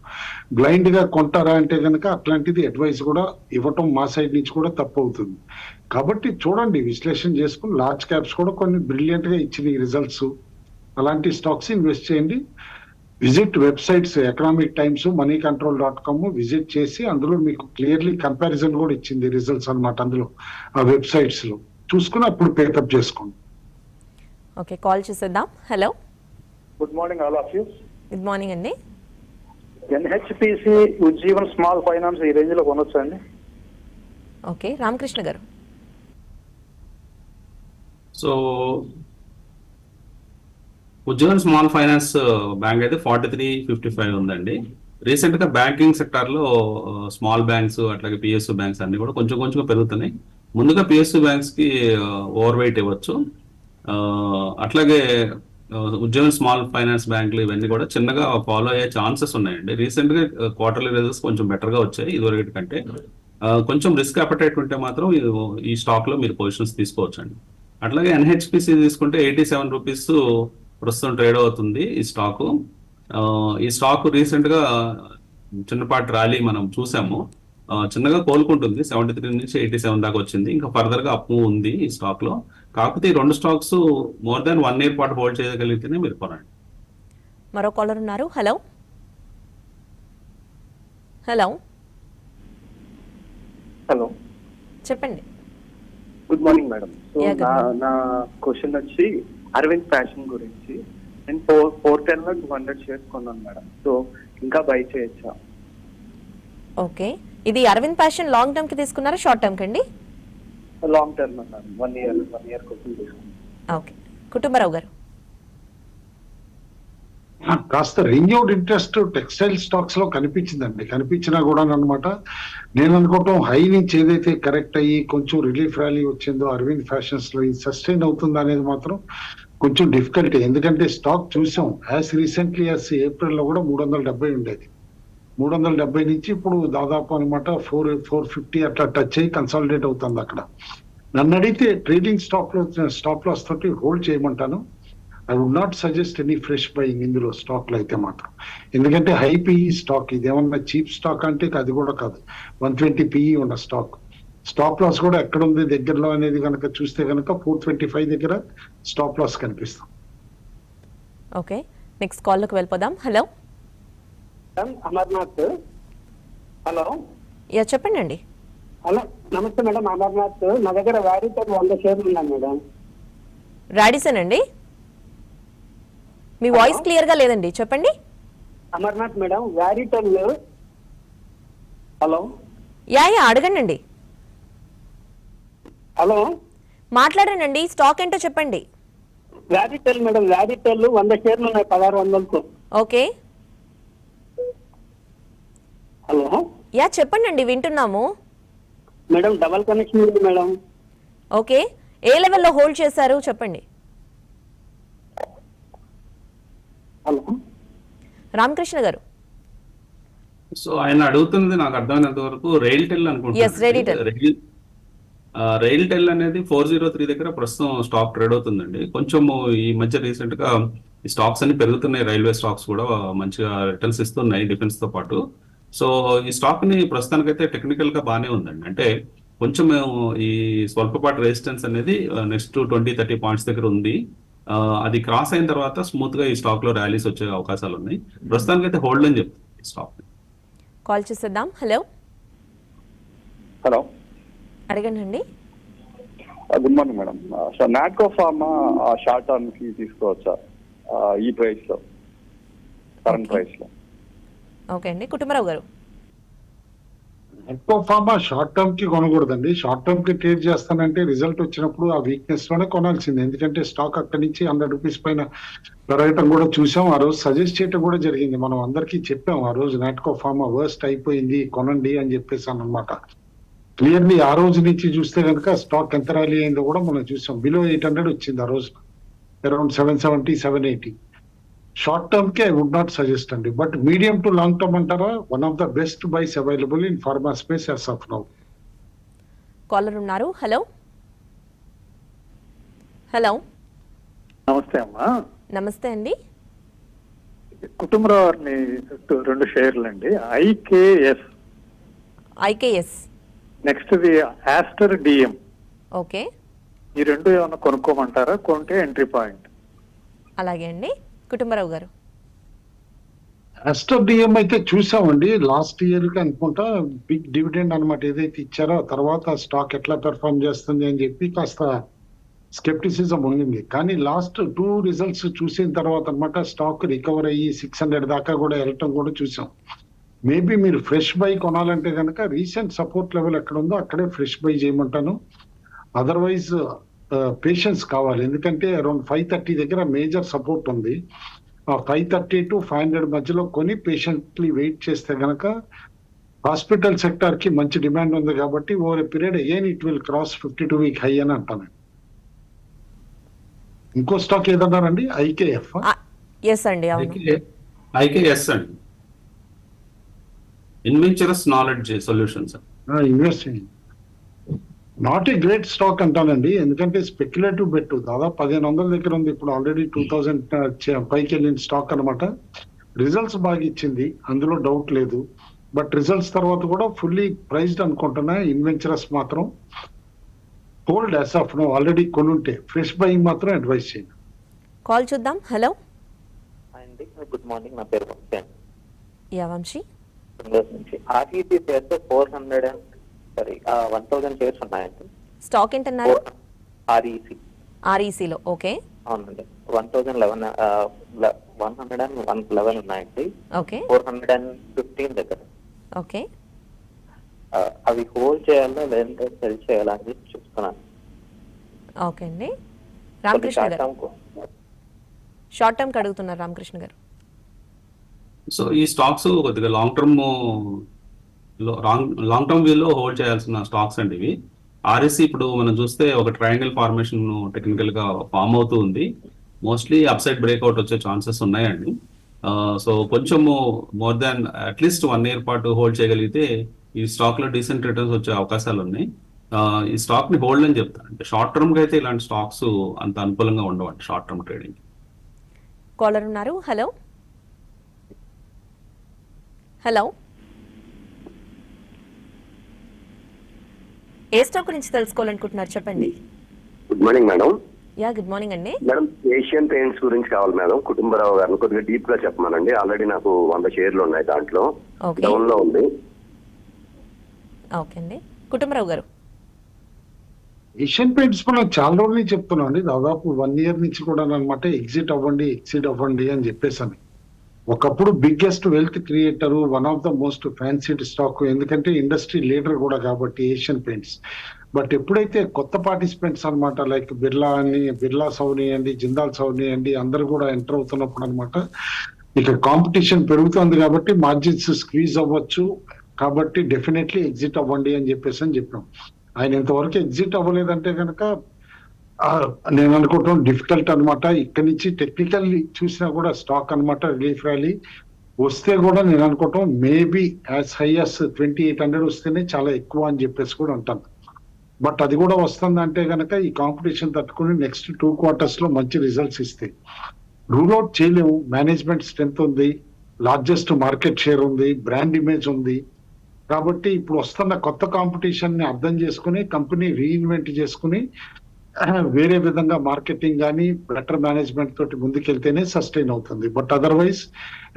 బ్లైండ్ గా కొంటారా అంటే కనుక అట్లాంటిది అడ్వైస్ కూడా ఇవ్వటం మా సైడ్ నుంచి కూడా తప్పు అవుతుంది. కాబట్టి చూడండి, విశ్లేషణ చేసుకుని లార్జ్ క్యాప్స్ కూడా కొన్ని బ్రిలియంట్ గా ఇచ్చిన రిజల్ట్స్, అలాంటి స్టాక్స్ ఇన్వెస్ట్ చేయండి. Visit websites economic times, moneycontrol.com visit చేసి అందులో మీకు క్లియర్లీ కంపారిజన్ కూడా ఇచ్చింది రిజల్ట్స్ అనమాట. అందులో ఆ వెబ్సైట్స్ లో చూసుకుని అప్పుడు పేకప్ చేసుకోండి. ఓకే, కాల్ చేసేద్దాం. Hello. Good morning all of you. Good morning అండి. ఎన్హెచ్పిసి ఉజ్జీవన్ స్మాల్ ఫైనాన్స్ ఈ రేంజ్ లో కొనొచ్చా అండి? ఓకే, రామకృష్ణ గారు. So Ujjivan small finance bank అయితే 43.55 ఉందండి. రీసెంట్ గా బ్యాంకింగ్ సెక్టార్ లో స్మాల్ బ్యాంక్స్ అట్లాగే పిఎస్యు బ్యాంక్స్ అన్ని కూడా కొంచెం కొంచెం పెరుగుతున్నాయి. ముందుగా పిఎస్యు బ్యాంక్స్ కి ఓవర్ వెయిట్ ఇవ్వచ్చు. అట్లాగే ఉద్యోగం స్మాల్ ఫైనాన్స్ బ్యాంకులు ఇవన్నీ కూడా చిన్నగా ఫాలో అయ్యే ఛాన్సెస్ ఉన్నాయండి. రీసెంట్ గా క్వార్టర్లీ రిజల్ట్స్ కొంచెం బెటర్ గా వచ్చాయి ఇదివరకటి కంటే. కొంచెం రిస్క్ అపటైట్ ఉంటే మాత్రం ఈ స్టాక్ లో మీరు పొజిషన్స్ తీసుకోవచ్చు అండి. అట్లాగే ఎన్హెచ్పిసి తీసుకుంటే 87 రూపీస్ ప్రస్తుతం ట్రేడ్ అవుతుంది ఈ స్టాక్. ఈ స్టాక్ రీసెంట్ గా చిన్నపాటి ర్యాలీ మనం చూసాము. చిన్నగా కోలుకుంటుంది, 73 నుంచి 87 దాకా వచ్చింది. ఇంకా ఫర్దర్ గా అప్ ఉంది ఈ స్టాక్ లో. కాకపోతే ఈ రెండు స్టాక్స్ మోర్ దాన్ 1 year పాటు హోల్డ్ చేయగలిగితేనే మీరు కొనండి. మరో కాలర్ ఉన్నారు. హలో హలో హలో, చెప్పండి. Good morning madam. So Yeah, good morning. నా క్వశ్చన్ వచ్చి అరవింద్ ఫ్యాషన్ గురించి. నేను 410 లో 200 షేర్స్ కొన్నాను మేడం. సో ఇంకా బై చేయొచ్చా? ఓకే, ఇది అరవింద్ ఫ్యాషన్ లాంగ్ టర్మ్ కి తీసుకున్నారా షార్ట్ టర్మ్ కండి? లాంగ్ టర్మ్ అన్నారు, 1 year కోసం తీసుకున్నాను. ఓకే, కుటుంబరావు గారు. కాస్త రిన్యూడ్ ఇంట్రెస్ట్ టెక్స్టైల్ స్టాక్స్ లో కనిపించిందండి. కనిపించినా కూడా అనమాట నేను అనుకోవటం హై నుంచి ఏదైతే కరెక్ట్ అయ్యి కొంచెం రిలీఫ్ ర్యాలీ వచ్చిందో అరవింద్ ఫ్యాషన్స్ లో ఇది సస్టైన్ అవుతుంది అనేది మాత్రం కొంచెం డిఫికల్టీ. ఎందుకంటే స్టాక్ చూసాం యాజ్ రీసెంట్లీ యాజ్ ఏప్రిల్ లో కూడా 370 ఉండేది. 370 నుంచి ఇప్పుడు దాదాపు అనమాట 450 అట్లా టచ్ అయ్యి కన్సాలిడేట్ అవుతుంది అక్కడ. నన్ను అడిగితే ట్రేడింగ్ స్టాప్ లాస్ తోటి హోల్డ్ చేయమంటాను. I would not suggest any fresh buying ఇందులో స్టాక్ లో అయితే మాత్రం. ఎందుకంటే హై పిఈ స్టాక్, ఇది ఏమన్నా చీప్ స్టాక్ అంటే అది కూడా కాదు. 120 పిఈ ఉన్న స్టాక్. స్టాప్ లాస్ కూడా ఎక్కడ ఉంది దగ్గరలో అనేది కనుక చూస్తే కనుక 425 దగ్గర స్టాప్ లాస్ కనిపిస్తాం. ఓకే, నెక్స్ట్ కాల్లోకి వెళ్ళిపోదాం. హలో అమర్నాథ్. హలో యా, చెప్పండి అండి. హలో, నమస్తే మేడం. అమర్నాథ్, నా దగ్గర వ్యారీతో 100 షేర్లు ఉన్నాయి మేడం. రాడిసన్ అండి, మీ వాయిస్ క్లియర్ గా లేదండి, చెప్పండి. అమర్నాథ్ మేడం, వ్యారీటల్. హలో యా యా, అడగండి అండి, హలో మాట్లాడండి. స్టాక్ ఏంటో చెప్పండి. వ్యారీటల్ మేడం, వ్యారీటల్ 100 షేర్లు ఉన్నాయి 1600కు. ఓకే, హలో యా చెప్పండి, వింటున్నాము. మేడం, డబల్ కనెక్షన్ ఉంది మేడం. ఓకే, ఏ లెవెల్లో హోల్డ్ చేశారు చెప్పండి. హలో రామకృష్ణ గారు. సో ఆయన అడుగుతున్నది నాకు అర్థమైనంత వరకు రైల్ టెల్ Yes, అనుకుంటున్నాను. Railtel. రైల్ టెల్ అనేది 403 దగ్గర ప్రస్తుతం స్టాక్ ట్రేడ్ అవుతుందండి. కొంచెం ఈ మధ్య రీసెంట్ గా ఈ స్టాక్స్ అన్ని పెరుగుతున్నాయి. రైల్వే స్టాక్స్ కూడా మంచిగా రిటర్న్స్ ఇస్తున్నాయి డిఫెన్స్ తో పాటు. సో ఈ స్టాక్ ని ప్రస్తుతానికైతే టెక్నికల్ గా బాగానే ఉందండి. అంటే కొంచెం ఈ స్వల్పపాటి రెసిస్టెన్స్ అనేది నెక్స్ట్ 20-30 పాయింట్స్ దగ్గర ఉంది. అది క్రాస్ అయిన తర్వాత స్మూత్ గా ఈ స్టాక్ లో ర్యాలీస్ వచ్చే అవకాశాలు ఉన్నాయి. ప్రస్తుతానికైతే హోల్డ్ అని చెప్తుంది ఈ స్టాక్. కాల్ చేసేద్దాం. హలో హలో, అడగండి అండి. Good morning madam. So Natco pharma short term కి తీసుకోవచ్చా ఈ ప్రైస్ లో, కరెంట్ ప్రైస్ లో? ఓకే అండి, కుటుంబరావు గారు. ఎక్కువ ఫార్మా షార్ట్ టర్మ్ కి కొనకూడదండి. షార్ట్ టర్మ్ కి ట్రేడ్ చేస్తానంటే రిజల్ట్ వచ్చినప్పుడు ఆ వీక్నెస్ లోనే కొనాల్సింది. ఎందుకంటే స్టాక్ అక్కడి నుంచి 100 రూపీస్ పైన పెరగటం కూడా చూసాం. ఆ రోజు సజెస్ట్ చేయటం కూడా జరిగింది. మనం అందరికీ చెప్పాం ఆ రోజు నాట్కో ఫార్మా వర్స్ట్ అయిపోయింది కొనండి అని చెప్పేసాను అనమాట. క్లియర్లీ ఆ రోజు నుంచి చూస్తే కనుక స్టాక్ ఎంత ర్యాలీ అయిందో కూడా మనం చూసాం. బిలో 800 వచ్చింది ఆ రోజు, అరౌండ్ 770, 780. షార్ట్ టర్మ్ కి ఐ వుడ్ నాట్ సజెస్ట్ అండి. But medium to long term అంటారా, one of the best buys available in pharma space as of now. Caller ఉన్నారు. హలో హలో, నమస్తే అమ్మా. నమస్తే అండి. కుటుంబరావుని 2 షేర్లు అండి. IKS, IKS. Next the Aster DM. Okay, ఈ రెండు ఏమైనా కొనుక్కోమంటారా? కొంటే ఎంట్రీ పాయింట్. అలాగే అండి, కుటుంబరావు గారు. ఆస్టర్ డిఎం అయితే చూసామండి లాస్ట్ ఇయర్ కి అనుకుంటా బిగ్ డివిడెండ్ అనమాట ఏదైతే ఇచ్చారో ఆ తర్వాత స్టాక్ ఎట్లా పెర్ఫార్మ్ చేస్తుంది అని చెప్పి కాస్త స్కెప్టిసిజం ఉండింది. కానీ లాస్ట్ 2 రిజల్ట్స్ చూసిన తర్వాత అనమాట స్టాక్ రికవర్ అయ్యి 600 దాకా కూడా వెళ్ళటం కూడా చూసాం. మేబీ మీరు ఫ్రెష్ బై కొనాలంటే కనుక రీసెంట్ సపోర్ట్ లెవెల్ ఎక్కడ ఉందో అక్కడే ఫ్రెష్ బై చేయమంటాను. అదర్వైజ్ పేషెన్స్ కావాలి. ఎందుకంటే అరౌండ్ 530 దగ్గర మేజర్ సపోర్ట్ ఉంది. 530 to 500 మధ్యలో కొని పేషెంట్లీ వెయిట్ చేస్తే గనక హాస్పిటల్ సెక్టార్ కి మంచి డిమాండ్ ఉంది కాబట్టి over a period again it will cross 52-week high అని అంటాను. ఇంకో స్టాక్ ఏదన్నారండి? ఐకేఎఫ్. ఎస్ అండి, అవును. ఐకేఎస్ అండి, Inventurus knowledge solutions. Investing not a great stock అంటానండి, ఎందుకంటే స్పెక్యులేటివ్ బెట్ దాదాపు 1500 దగ్గర ఉంది, ఇప్పుడు ఆల్రెడీ 2000 పైకి వెళ్ళిన స్టాక్ అనమాట. రిజల్ట్స్ బాగా ఇచ్చింది, అందులో డౌట్ లేదు. బట్ రిజల్ట్స్ తర్వాత కూడా ఫుల్లీ ప్రైజ్డ్ అనుకుంటున్నా. ఇన్వెంచరస్ మాత్రం hold as of now, already కొనుంటే ఫ్రెష్ బయింగ్ మాత్రం అడ్వైస్ చేయండి. కాల్ చూద్దాం. హలో అండి, గుడ్ మార్నింగ్. నా పేరు వంశీ అండి. వంశీ. నుంచి ఆర్ఈసీ షేర్స్ 1000 షేర్స్ ఉన్నాయండి. స్టాక్ ఏంటన్నారు? ఆర్ఈసీ. ఆర్ఈసీలో ఓకే. అవునండి, 111 ఉన్నాయండి. ఓకే. 415 దగ్గర. ఓకే. అవి హోల్డ్ చేయాలా లేదంటే సెల్ చేయాలా అని చూస్తున్నాను. ఓకే అండి. రామకృష్ణ గారు షార్ట్ టర్మ్ అడుగుతున్నారు. రామకృష్ణ గారు, సో ఈ స్టాక్స్ కొద్దిగా లాంగ్ టర్మ్ వ్యూలో హోల్డ్ చేయాల్సిన స్టాక్స్ అండి ఇవి. ఆర్ఎస్సి ఇప్పుడు మనం చూస్తే ఒక ట్రయాంగిల్ ఫార్మేషన్ టెక్నికల్ గా ఫామ్ అవుతూ ఉంది. మోస్ట్లీ అప్ సైడ్ బ్రేక్అవుట్ వచ్చే ఛాన్సెస్ ఉన్నాయండి. సో కొంచెము మోర్ దాన్ అట్లీస్ట్ 1 year పాటు హోల్డ్ చేయగలిగితే ఈ స్టాక్ లో డీసెంట్ రిటర్న్స్ వచ్చే అవకాశాలు ఉన్నాయి. ఈ స్టాక్ ని హోల్డ్ అని చెప్తాను. అంటే షార్ట్ టర్మ్ గా అయితే ఇలాంటి స్టాక్స్ అంత అనుకూలంగా ఉండవండి షార్ట్ టర్మ్ ట్రేడింగ్. కాలర్ ఉన్నారు. హలో హలో, ఏ స్టాక్ గురించి తెలుసుకోవాలనుకుంటున్నారు చెప్పండి. Good morning madam. Good morning అండి. మేడం, ఏషియన్ పెయింట్స్ గురించి కావాలి మేడం. కుటుంబరావు గారిని కొద్దిగా డీప్ గా చెప్పమనండి. ఆల్రెడీ నాకు 100 షేర్లు ఉన్నాయి, దాంట్లో డౌన్ లో ఉంది. ఓకే అండి, కుటుంబరావు గారు. ఏషియన్ పెయింట్స్ మనం చాలా రోజుల నుంచి చెప్తున్నాం అండి, దాదాపు 1 year నుంచి కూడా అనమాట. ఎగ్జిట్ అవ్వండి అని చెప్పేసాను. ఒకప్పుడు biggest wealth creator, one of the most fancied stock, ఎందుకంటే ఇండస్ట్రీ లీడర్ కూడా కాబట్టి ఏషియన్ పెయింట్స్. బట్ ఎప్పుడైతే కొత్త పార్టిసిపెంట్స్ అనమాట లైక్ బిర్లా సౌని అండి, జిందాల్ సౌని అండి, అందరు కూడా ఎంటర్ అవుతున్నప్పుడు అనమాట ఇక కాంపిటీషన్ పెరుగుతుంది కాబట్టి మార్జిన్స్ స్క్వీజ్ అవ్వచ్చు. కాబట్టి డెఫినెట్లీ ఎగ్జిట్ అవ్వండి అని చెప్పాం. ఆయన ఇంతవరకు ఎగ్జిట్ అవ్వలేదంటే కనుక నేను అనుకుంటాం డిఫికల్ట్ అనమాట. ఇక్కడి నుంచి టెక్నికల్ చూసినా కూడా స్టాక్ అనమాట రిలీఫ్ ర్యాలీ వస్తే కూడా నేను అనుకుంటాం మేబీ యాజ్ హై యాజ్ 2800 వస్తేనే చాలా ఎక్కువ అని చెప్పేసి కూడా అంటాను. బట్ అది కూడా వస్తుందంటే కనుక ఈ కాంపిటీషన్ తట్టుకుని నెక్స్ట్ 2 quarters లో మంచి రిజల్ట్స్ ఇస్తాయి. రూల్ అవుట్ చేయలేము. మేనేజ్మెంట్ స్ట్రెంత్ ఉంది, లార్జెస్ట్ మార్కెట్ షేర్ ఉంది, బ్రాండ్ ఇమేజ్ ఉంది. కాబట్టి ఇప్పుడు వస్తున్న కొత్త కాంపిటీషన్ ని అర్థం చేసుకుని కంపెనీ రీఇన్వెంట్ చేసుకుని వేరే విధంగా మార్కెటింగ్ కానీ బెటర్ మేనేజ్మెంట్ తోటి ముందుకెళ్తేనే సస్టైన్ అవుతుంది. But otherwise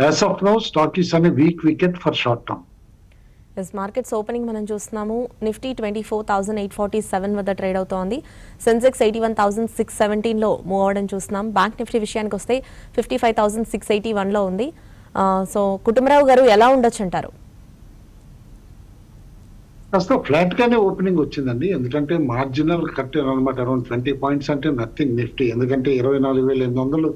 as of now stock is అనే weak wicket for short term. Markets opening మనం చూస్తున్నాము. నిఫ్టీ 24,847 వద్ద ట్రేడ్ అవుతోంది. సెన్సెక్స్ 81,617లో మూవ్ అవడం చూస్తున్నాం. బ్యాంక్ నిఫ్టీ విషయానికి వస్తే 55,681లో ఉంది. సో కుటుంబరావు గారు ఎలా ఉండొచ్చు అంటారు? కాస్త ఫ్లాట్ గానే ఓపెనింగ్ వచ్చిందండి, ఎందుకంటే మార్జినల్ కట్ అనమాట. అరౌండ్ 20 points అంటే నథింగ్ నిఫ్టీ, ఎందుకంటే 24,800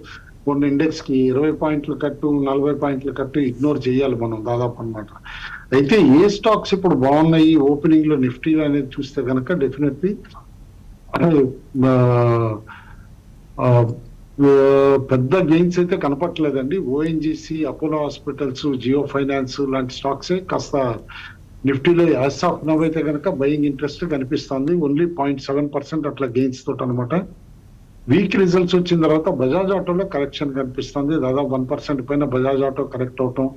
కొన్ని ఇండెక్స్ కి 20 points కట్టు 40 points కట్టు ఇగ్నోర్ చేయాలి మనం దాదాపు అనమాట. అయితే ఏ స్టాక్స్ ఇప్పుడు బాగున్నాయి ఓపెనింగ్ లో నిఫ్టీ అనేది చూస్తే కనుక డెఫినెట్లీ పెద్ద గెయిన్స్ అయితే కనపట్లేదండి. ONGC, Apollo hospitals, Jio finance లాంటి స్టాక్సే కాస్త నిఫ్టీలో యాజ్ ఆఫ్ నవ్ అయితే కనుక బయింగ్ ఇంట్రెస్ట్ కనిపిస్తుంది. ఓన్లీ 0.7% అట్లా గెయిన్స్ తోటి అనమాట. వీక్ రిజల్ట్స్ వచ్చిన తర్వాత బజాజ్ ఆటోలో కరెక్షన్ కనిపిస్తుంది. దాదాపు 1% పైన బజాజ్ ఆటో కరెక్ట్ అవటం,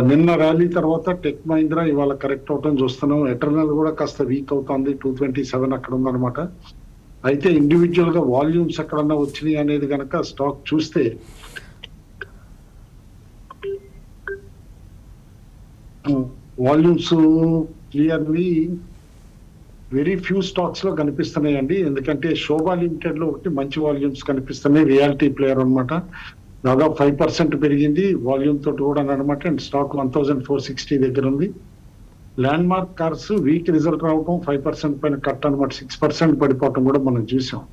నిన్న ర్యాలీ తర్వాత టెక్ మహీంద్రా ఇవాళ కరెక్ట్ అవటం చూస్తున్నాం. ఎటర్నల్ కూడా కాస్త వీక్ అవుతుంది, 227 అక్కడ ఉందన్నమాట. అయితే ఇండివిజువల్ గా వాల్యూమ్స్ ఎక్కడన్నా వచ్చినాయి అనేది కనుక స్టాక్ చూస్తే volumes clearly very few stocks లో కనిపిస్తున్నాయండి. ఎందుకంటే శోభా లిమిటెడ్ లో ఒకటి మంచి వాల్యూమ్స్ కనిపిస్తున్నాయి, రియాలిటీ ప్లేయర్ అనమాట. దాదాపు 5% పెరిగింది వాల్యూమ్ తోటి కూడా అనమాట. అండ్ స్టాక్ 1,460 దగ్గర ఉంది. Land mark cars week result రావడం 5% పైన కట్ అనమాట, 6% పడిపోవటం కూడా మనం చూసాం.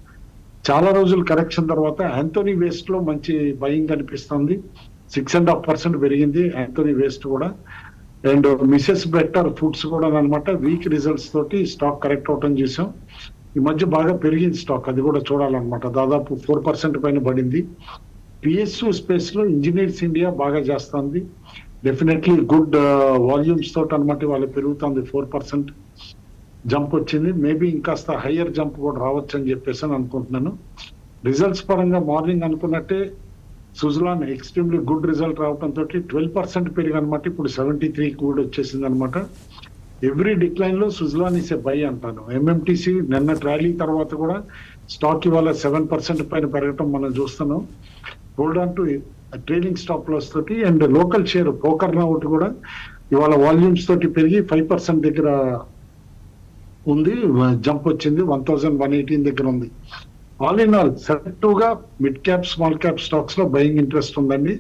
చాలా రోజులు కరెక్షన్ తర్వాత యాంథోనీ వేస్ట్ లో మంచి బయింగ్ కనిపిస్తుంది. 6.5% పెరిగింది యాంథోనీ వేస్ట్ కూడా. అండ్ మిసెస్ బెటర్ ఫుడ్స్ కూడా అనమాట వీక్ రిజల్ట్స్ తోటి స్టాక్ కరెక్ట్ అవటం చూసాం. ఈ మధ్య బాగా పెరిగింది స్టాక్, అది కూడా చూడాలన్నమాట. దాదాపు 4% పైన పడింది. పిఎస్యు స్పేస్ లో ఇంజనీర్స్ ఇండియా బాగా చేస్తుంది. డెఫినెట్లీ గుడ్ వాల్యూమ్స్ తోటి అనమాట వాళ్ళు పెరుగుతుంది. 4% జంప్ వచ్చింది. మేబీ ఇంకాస్త హయ్యర్ జంప్ కూడా రావచ్చు అని చెప్పేసి అని అనుకుంటున్నాను. రిజల్ట్స్ పరంగా మార్నింగ్ అనుకున్నట్టే సుజలాన్ ఎక్స్ట్రీమ్లీ గుడ్ రిజల్ట్ రావడంతో 12% పెరిగి అనమాట. ఇప్పుడు 73 కూడా వచ్చేసింది అనమాట. ఎవ్రీ డిక్లైన్ లో సుజలాన్ ఇస్ ఏ బై అంటాను. ఎంఎంటీసీ నిన్న ర్యాలీ తర్వాత కూడా స్టాక్ ఇవాళ 7% పైన పెరగటం మనం చూస్తున్నాం. Hold on to trading stop loss తోటి. అండ్ లోకల్ షేర్ పోకర్నా ఒకటి కూడా ఇవాళ వాల్యూమ్స్ తోటి పెరిగి 5% దగ్గర ఉంది, జంప్ వచ్చింది. 1118 దగ్గర ఉంది. ఆల్ ఇన్ ఆల్ సెలెక్టివ్ గా mid cap small cap stocks లో బయింగ్ ఇంట్రెస్ట్ ఉందండి.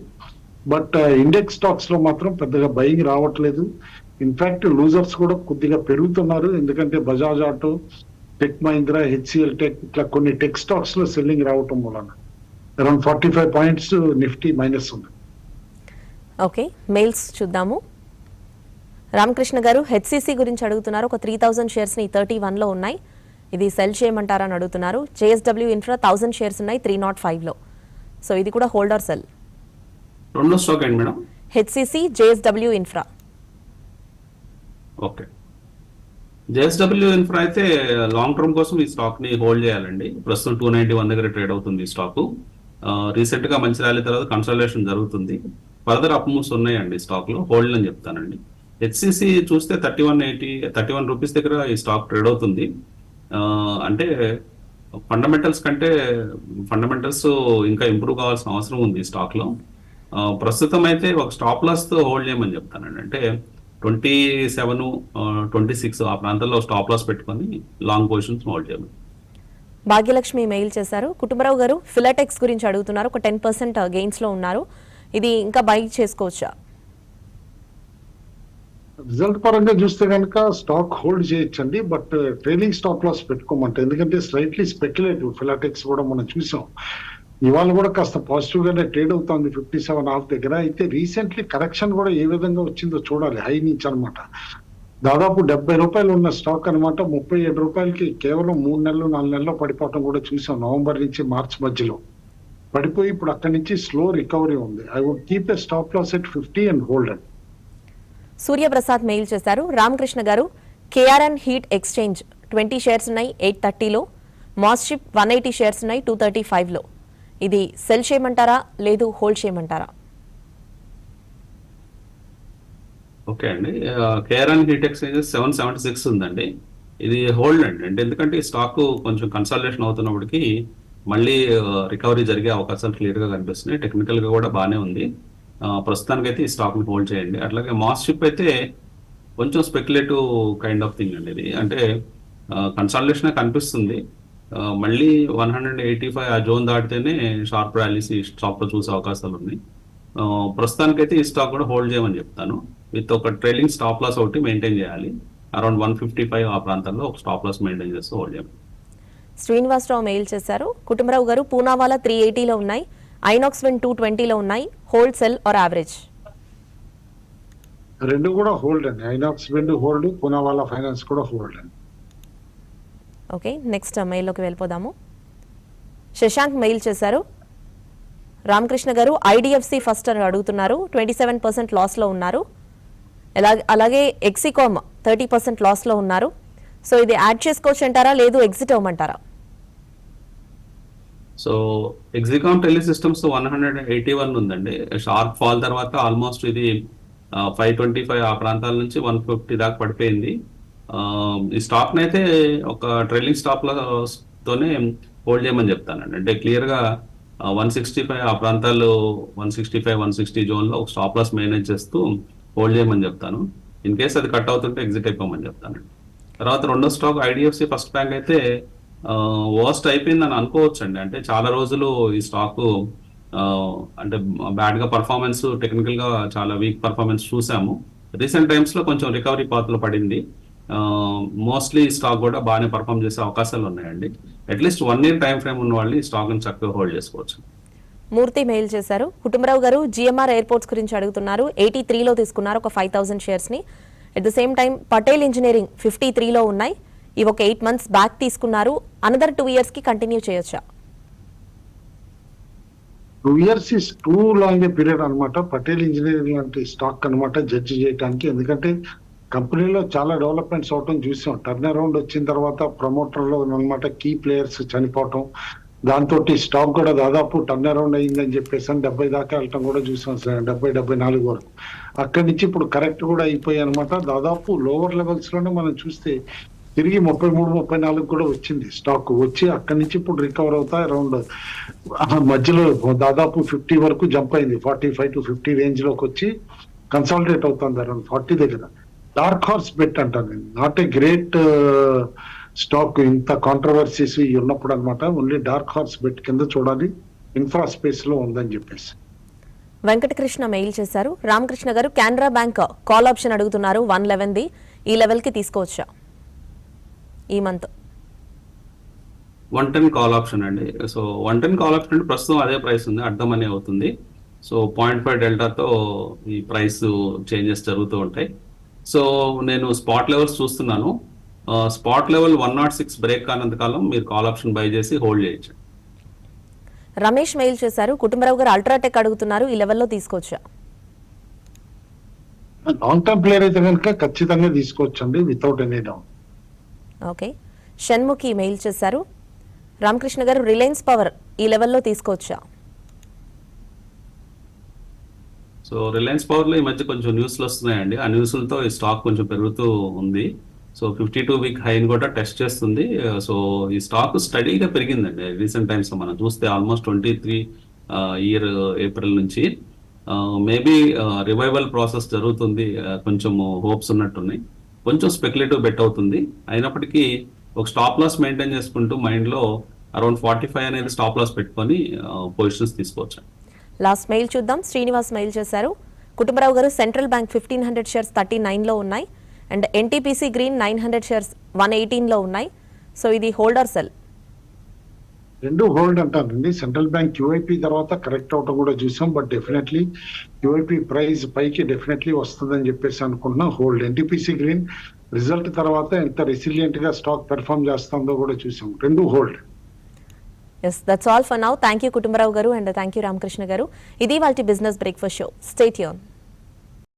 బట్ ఇండెక్స్ స్టాక్స్ లో మాత్రం పెద్దగా బయింగ్ రావట్లేదు. ఇన్ఫాక్ట్ లూజర్స్ కూడా కొద్దిగా పెరుగుతున్నారు. ఎందుకంటే Bajaj auto, tech Mahindra, HCl tech ఇట్లా కొన్ని టెక్ స్టాక్స్ లో సెల్లింగ్ రావటం వలన అరౌండ్ 45 పాయింట్స్ నిఫ్టీ మైనస్ ఉంది. ఓకే, మెయిల్స్ చూద్దాము. రామకృష్ణ గారు హెచ్సిసి గురించి అడుగుతున్నారు. ఒక 3000 షేర్స్ ని 31 లో ఉన్నాయి, ఇది సెల్ చేయమంటారని అడుగుతున్నారు. జేఎస్డబ్ల్యూ ఇన్ఫ్రా 1000 షేర్స్ ఉన్నాయి 305 లో. సో ఇది కూడా హోల్డర్ సెల్. రెండో స్టాక్ ఏంటి madam? HCC, JSW infra. Okay, JSW infra అయితే లాంగ్ టర్మ్ కోసం ఈ స్టాక్ ని హోల్డ్ చేయాలండి. ప్రస్తుతం 291 దగ్గర ట్రేడ్ అవుతుంది ఈ స్టాక్. రీసెంట్ గా మంచి ర్యాలీ తర్వాత కన్సల్టేషన్ జరుగుతుంది. ఫర్దర్ అప్ మూవ్స్ ఉన్నాయండి స్టాక్ లో, హోల్డ్ అని చెప్తానండి. హెచ్సిసి చూస్తే 31 రూపీస్ దగ్గర ఈ స్టాక్ ట్రేడ్ అవుతుంది. అంటే ఫండమెంటల్స్ కంటే ఫండమెంటల్స్ ఇంకా ఇంప్రూవ్ కావాల్సిన అవసరం ఉంది ఈ స్టాక్ లో. ప్రస్తుతం అయితే ఒక స్టాప్ లాస్ తో హోల్డ్ చేయమని చెప్తానండి. అంటే 27, 26 ఆ ప్రాంతాల్లో స్టాప్ లాస్ పెట్టుకొని లాంగ్ పొజిషన్స్ హోల్డ్ చేయమని. భాగ్యలక్ష్మి మెయిల్ చేశారు. కుటుంబరావు గారు ఫిలాటెక్స్ గురించి అడుగుతున్నారు. ఒక 10% గెయిన్స్ లో ఉన్నారు, ఇది ఇంకా బై చేసుకోవచ్చా? రిజల్ట్ పరంగా చూస్తే కనుక స్టాక్ హోల్డ్ చేయొచ్చండి. బట్ ట్రేడింగ్ స్టాప్ లాస్ పెట్టుకోమంటే, ఎందుకంటే స్లైట్లీ స్పెక్యులేటివ్ ఫిలాటెక్స్ కూడా మనం చూసాం. ఇవాళ కూడా కాస్త పాజిటివ్ గానే ట్రేడ్ అవుతుంది 57.5 దగ్గర. అయితే రీసెంట్లీ కరెక్షన్ కూడా ఏ విధంగా వచ్చిందో చూడాలి. హై నుంచి అనమాట దాదాపు 70 రూపాయలు ఉన్న స్టాక్ అనమాట 37 రూపాయలకి కేవలం 3 నెలలు 4 నెలల్లో పడిపోవటం కూడా చూసాం. నవంబర్ నుంచి మార్చ్ మధ్యలో పడిపోయి ఇప్పుడు అక్కడి నుంచి స్లో రికవరీ ఉంది. I would keep a stop loss at 50 and hold and. Suryaprasad mail చేశారు. రామకృష్ణ గారు కేఆర్ఎన్ హీట్ ఎక్స్చేంజ్ 20 షేర్స్ ఉన్నాయి 830లో. మాస్షిప్ 180 షేర్స్ ఉన్నాయి 235లో. ఇది సెల్ చేయమంటారా లేదు హోల్డ్ చేయమంటారా? ఓకే అండి, కేఆర్ఎన్ హీట్ ఎక్స్చేంజ్ 776 ఉందండి. ఇది హోల్డ్ అండి. అంటే ఎందుకంటే ఈ స్టాక్ కొంచెం కన్సల్టేషన్ అవుతున్నప్పటికీ మళ్ళీ రికవరీ జరిగే అవకాశాలు క్లియర్ గా కనిపిస్తున్నాయి. టెక్నికల్ గా కూడా బాగానే ఉంది. ప్రస్తుతానికైతే ఈ స్టాక్ ని హోల్డ్ చేయండి. అట్లాగే మాస్షిప్ అయితే కొంచెం స్పెక్యులేటివ్ కైండ్ ఆఫ్ థింగ్ అండి ఇది. అంటే కన్సల్టేషన్ కనిపిస్తుంది. మళ్ళీ 185 ఆ జోన్ దాటితేనే షార్ప్ ర్యాలీస్ ఈ స్టాక్ లో చూసే అవకాశాలు ఉన్నాయి. ప్రస్తుతానికైతే ఈ స్టాక్ కూడా హోల్డ్ చేయమని చెప్తాను. విత్ ఒక ట్రైలింగ్ స్టాప్ లాస్ ఒకటి మెయింటైన్ చేయాలి. అరౌండ్ 155 ఆ ప్రాంతాల్లో ఒక స్టాప్ లాస్ మెయింటైన్ చేస్తూ హోల్డ్ చేయాలి. శ్రీనివాసరావు మెయిల్ చేశారు. కుటుంబరావు గారు పూనావాలా 380లో ఉన్నాయి, ఐనాక్స్ విన్ 220లో ఉన్నాయి, హోల్డ్ సెల్ ఆర్ యావరేజ్? రెండు కూడా హోల్డ్ అండి. INOX wind hold, Poonawalla finance కూడా హోల్డ్ అండి. ఓకే, నెక్స్ట్ మెయిల్లోకి వెళ్ళిపోదాము. శశాంక్ మెయిల్ చేశారు. రామకృష్ణ గారు ఐడిఎఫ్సి ఫస్ట్ అని అడుగుతున్నారు. 27% లాస్లో ఉన్నారు. అలాగే ఎక్సికామ్ 30% లాస్లో ఉన్నారు. సో ఇది యాడ్ చేసుకోవచ్చు అంటారా లేదు ఎగ్జిట్ అవ్వమంటారా? సో ఎగ్జికామ్ టెలిసిస్టమ్స్ 181 ఉందండి. షార్ప్ ఫాల్ తర్వాత ఆల్మోస్ట్ ఇది 525 ఆ ప్రాంతాల నుంచి 150 దాకా పడిపోయింది. ఈ స్టాక్ అయితే ఒక ట్రైలింగ్ స్టాప్ తోనే హోల్డ్ చేయమని చెప్తానండి. అంటే క్లియర్ గా 165 ఆ ప్రాంతాల్లో 165, 160 జోన్ లో ఒక స్టాప్ లాస్ మేనేజ్ చేస్తూ హోల్డ్ చేయమని చెప్తాను. ఇన్ కేస్ అది కట్ అవుతుంటే ఎగ్జిట్ అయిపోమని చెప్తానండి. తర్వాత రెండో స్టాక్ ఐడిఎఫ్సి ఫస్ట్ బ్యాంక్ అయితే వర్స్ట్ అయిపోయిందని అనుకోవచ్చు అండి. అంటే చాలా రోజులు ఈ స్టాక్ అంటే బ్యాడ్ గా పర్ఫార్మెన్స్, టెక్నికల్ గా చాలా వీక్ పర్ఫార్మెన్స్ చూసాము. రీసెంట్ టైమ్స్ లో కొంచెం రికవరీ పాత్ లో పడింది. మోస్ట్లీ స్టాక్ కూడా బాగానే పర్ఫామ్ చేసే అవకాశాలు ఉన్నాయండి. అట్లీస్ట్ 1 year టైం ఫ్రేమ్ ఉన్న వాళ్ళు ఈ స్టాక్ని చక్కగా హోల్డ్ చేసుకోవచ్చు. మూర్తి మెయిల్ చేశారు. కుటుంబరావు గారు జిఎంఆర్ ఎయిర్పోర్ట్స్ గురించి అడుగుతున్నారు. 83లో తీసుకున్నారు ఒక 5,000 షేర్స్ని. At the same time Patel engineering 53లో ఉన్నాయి. ఇవి ఒక 8 months బ్యాక్ తీసుకున్నారు. అనదర్ 2 yearsకి కంటిన్యూ చేయొచ్చా? 2 years is too long a period అనమాట. పటేల్ ఇంజనీరింగ్ లాంటి స్టాక్ అనమాట జడ్జి చేయడానికి. ఎందుకంటే కంపెనీలో చాలా డెవలప్మెంట్స్ అవటం చూసాం. టర్న్ అరౌండ్ వచ్చిన తర్వాత ప్రమోటర్లో అనమాట కీ ప్లేయర్స్ చనిపోవటం, దాంతో స్టాక్ కూడా దాదాపు టర్న్ అరౌండ్ అయిందని చెప్పేసి 70 దాకా వెళ్ళటం కూడా చూసాం. 70-74 వరకు. అక్కడి నుంచి ఇప్పుడు కరెక్ట్ కూడా అయిపోయాయి అనమాట. దాదాపు లోవర్ లెవెల్స్ లోనే మనం చూస్తే తిరిగి 33-34 కూడా వచ్చింది స్టాక్. వచ్చి అక్కడి నుంచి ఇప్పుడు రికవర్ అవుతా అరౌండ్ మధ్యలో దాదాపు 50 వరకు జంప్ అయింది. 45-50 రేంజ్ లోకి వచ్చి కన్సాలిడేట్ అవుతుంది అరౌండ్ 40 దగ్గర. డార్క్ హార్స్ బెట్ అంటాను నేను. నాట్ ఏ గ్రేట్ స్టాక్ ఇంత కాంట్రవర్సీస్ ఉన్నప్పుడు అనమాట. ఓన్లీ డార్క్ హార్స్ బెట్ కింద చూడాలి. ఇన్ఫ్రా స్పేస్ లో ఉందని చెప్పేసి. వెంకటకృష్ణ మెయిల్ చేశారు. రామకృష్ణ గారు కెనరా బ్యాంక్ కాల్ ఆప్షన్ అడుగుతున్నారు 111ది. ఈ లెవెల్కి తీసుకోవచ్చా ఈ మంత్? 110 కాల్ ఆప్షన్ అండి. సో 110 కాల్ ఆప్షన్ అంటే ప్రస్తుతం అదే ప్రైస్ ఉంది, అడ్డం అనే అవుతుంది. సో 0.5 డెల్టాతో ఈ ప్రైస్ చేంజెస్ జరుగుతూ ఉంటాయి. సో నేను స్పాట్ లెవెల్స్ చూస్తున్నాను. స్పాట్ లెవెల్ 106 బ్రేక్ కానంత కాలం మీరు కాల్ ఆప్షన్ బై చేసి హోల్డ్ చేయొచ్చు. రమేష్ మెయిల్ చేశారు. కుటుంబరావు గారు అల్ట్రాటెక్ అడుగుతున్నారు. ఈ లెవెల్లో తీసుకోవచ్చా? లాంగ్ టర్మ్ ప్లేయర్ అయితే కనుక ఖచ్చితంగా తీసుకోవచ్చండి without any doubt. Okay. Shanmukhi mail చేశారు. రామకృష్ణ గారు రిలయన్స్ పవర్ ఈ లెవెల్లో తీసుకోవచ్చా? సో రిలయన్స్ పవర్లో ఈ మధ్య కొంచెం న్యూస్లు వస్తున్నాయండి. ఆ న్యూస్లతో ఈ స్టాక్ కొంచెం పెరుగుతూ ఉంది. సో 52 వీక్ హైని కూడా టెస్ట్ చేస్తుంది. సో ఈ స్టాక్ స్టడీగా పెరిగిందండి రీసెంట్ టైమ్స్ మనం చూస్తే ఆల్మోస్ట్ 23 ఇయర్ ఏప్రిల్ నుంచి. మేబీ రివైవల్ ప్రాసెస్ జరుగుతుంది. కొంచెం హోప్స్ ఉన్నట్టున్నాయి. కొంచెం స్పెక్యులేటివ్ బెట్ అవుతుంది. అయినప్పటికీ ఒక స్టాప్ లాస్ మెయింటైన్ చేసుకుంటూ మైండ్లో అరౌండ్ 45 అనేది స్టాప్ లాస్ పెట్టుకొని పొజిషన్స్ తీసుకోవచ్చు. లాస్ట్ మెయిల్ చూద్దాం. శ్రీనివాస్ మెయిల్ చేశారు. కుటుంబరావు గారు సెంట్రల్ బ్యాంక్ 1500 షేర్స్ 39లో ఉన్నాయి. అండ్ ఎన్టీపీసీ గ్రీన్ 900 షేర్స్ 118లో ఉన్నాయి. సో ఇది హోల్డర్ సెల్? రెండు హోల్డ్ అంటానండి. సెంట్రల్ బ్యాంక్ క్యూఐపీ తర్వాత కరెక్ట్ అవటం కూడా చూసాం. బట్ డెఫినెట్లీ క్యూఐపీ ప్రైస్ పైకి డెఫినెట్లీ వస్తుందని చెప్పేసి అనుకుంటున్నా. హోల్డ్. ఎన్టీపీసీ గ్రీన్ రిజల్ట్ తర్వాత ఎంత రెసిలియంట్ గా స్టాక్ పెర్ఫార్మ్ చేస్తుందో కూడా చూసాం. రెండు hold. Yes, that's all for now. Thank you Kutumbarao garu and thank you Ramakrishna garu. ఇది వాళ్ళ business breakfast show. Stay tune.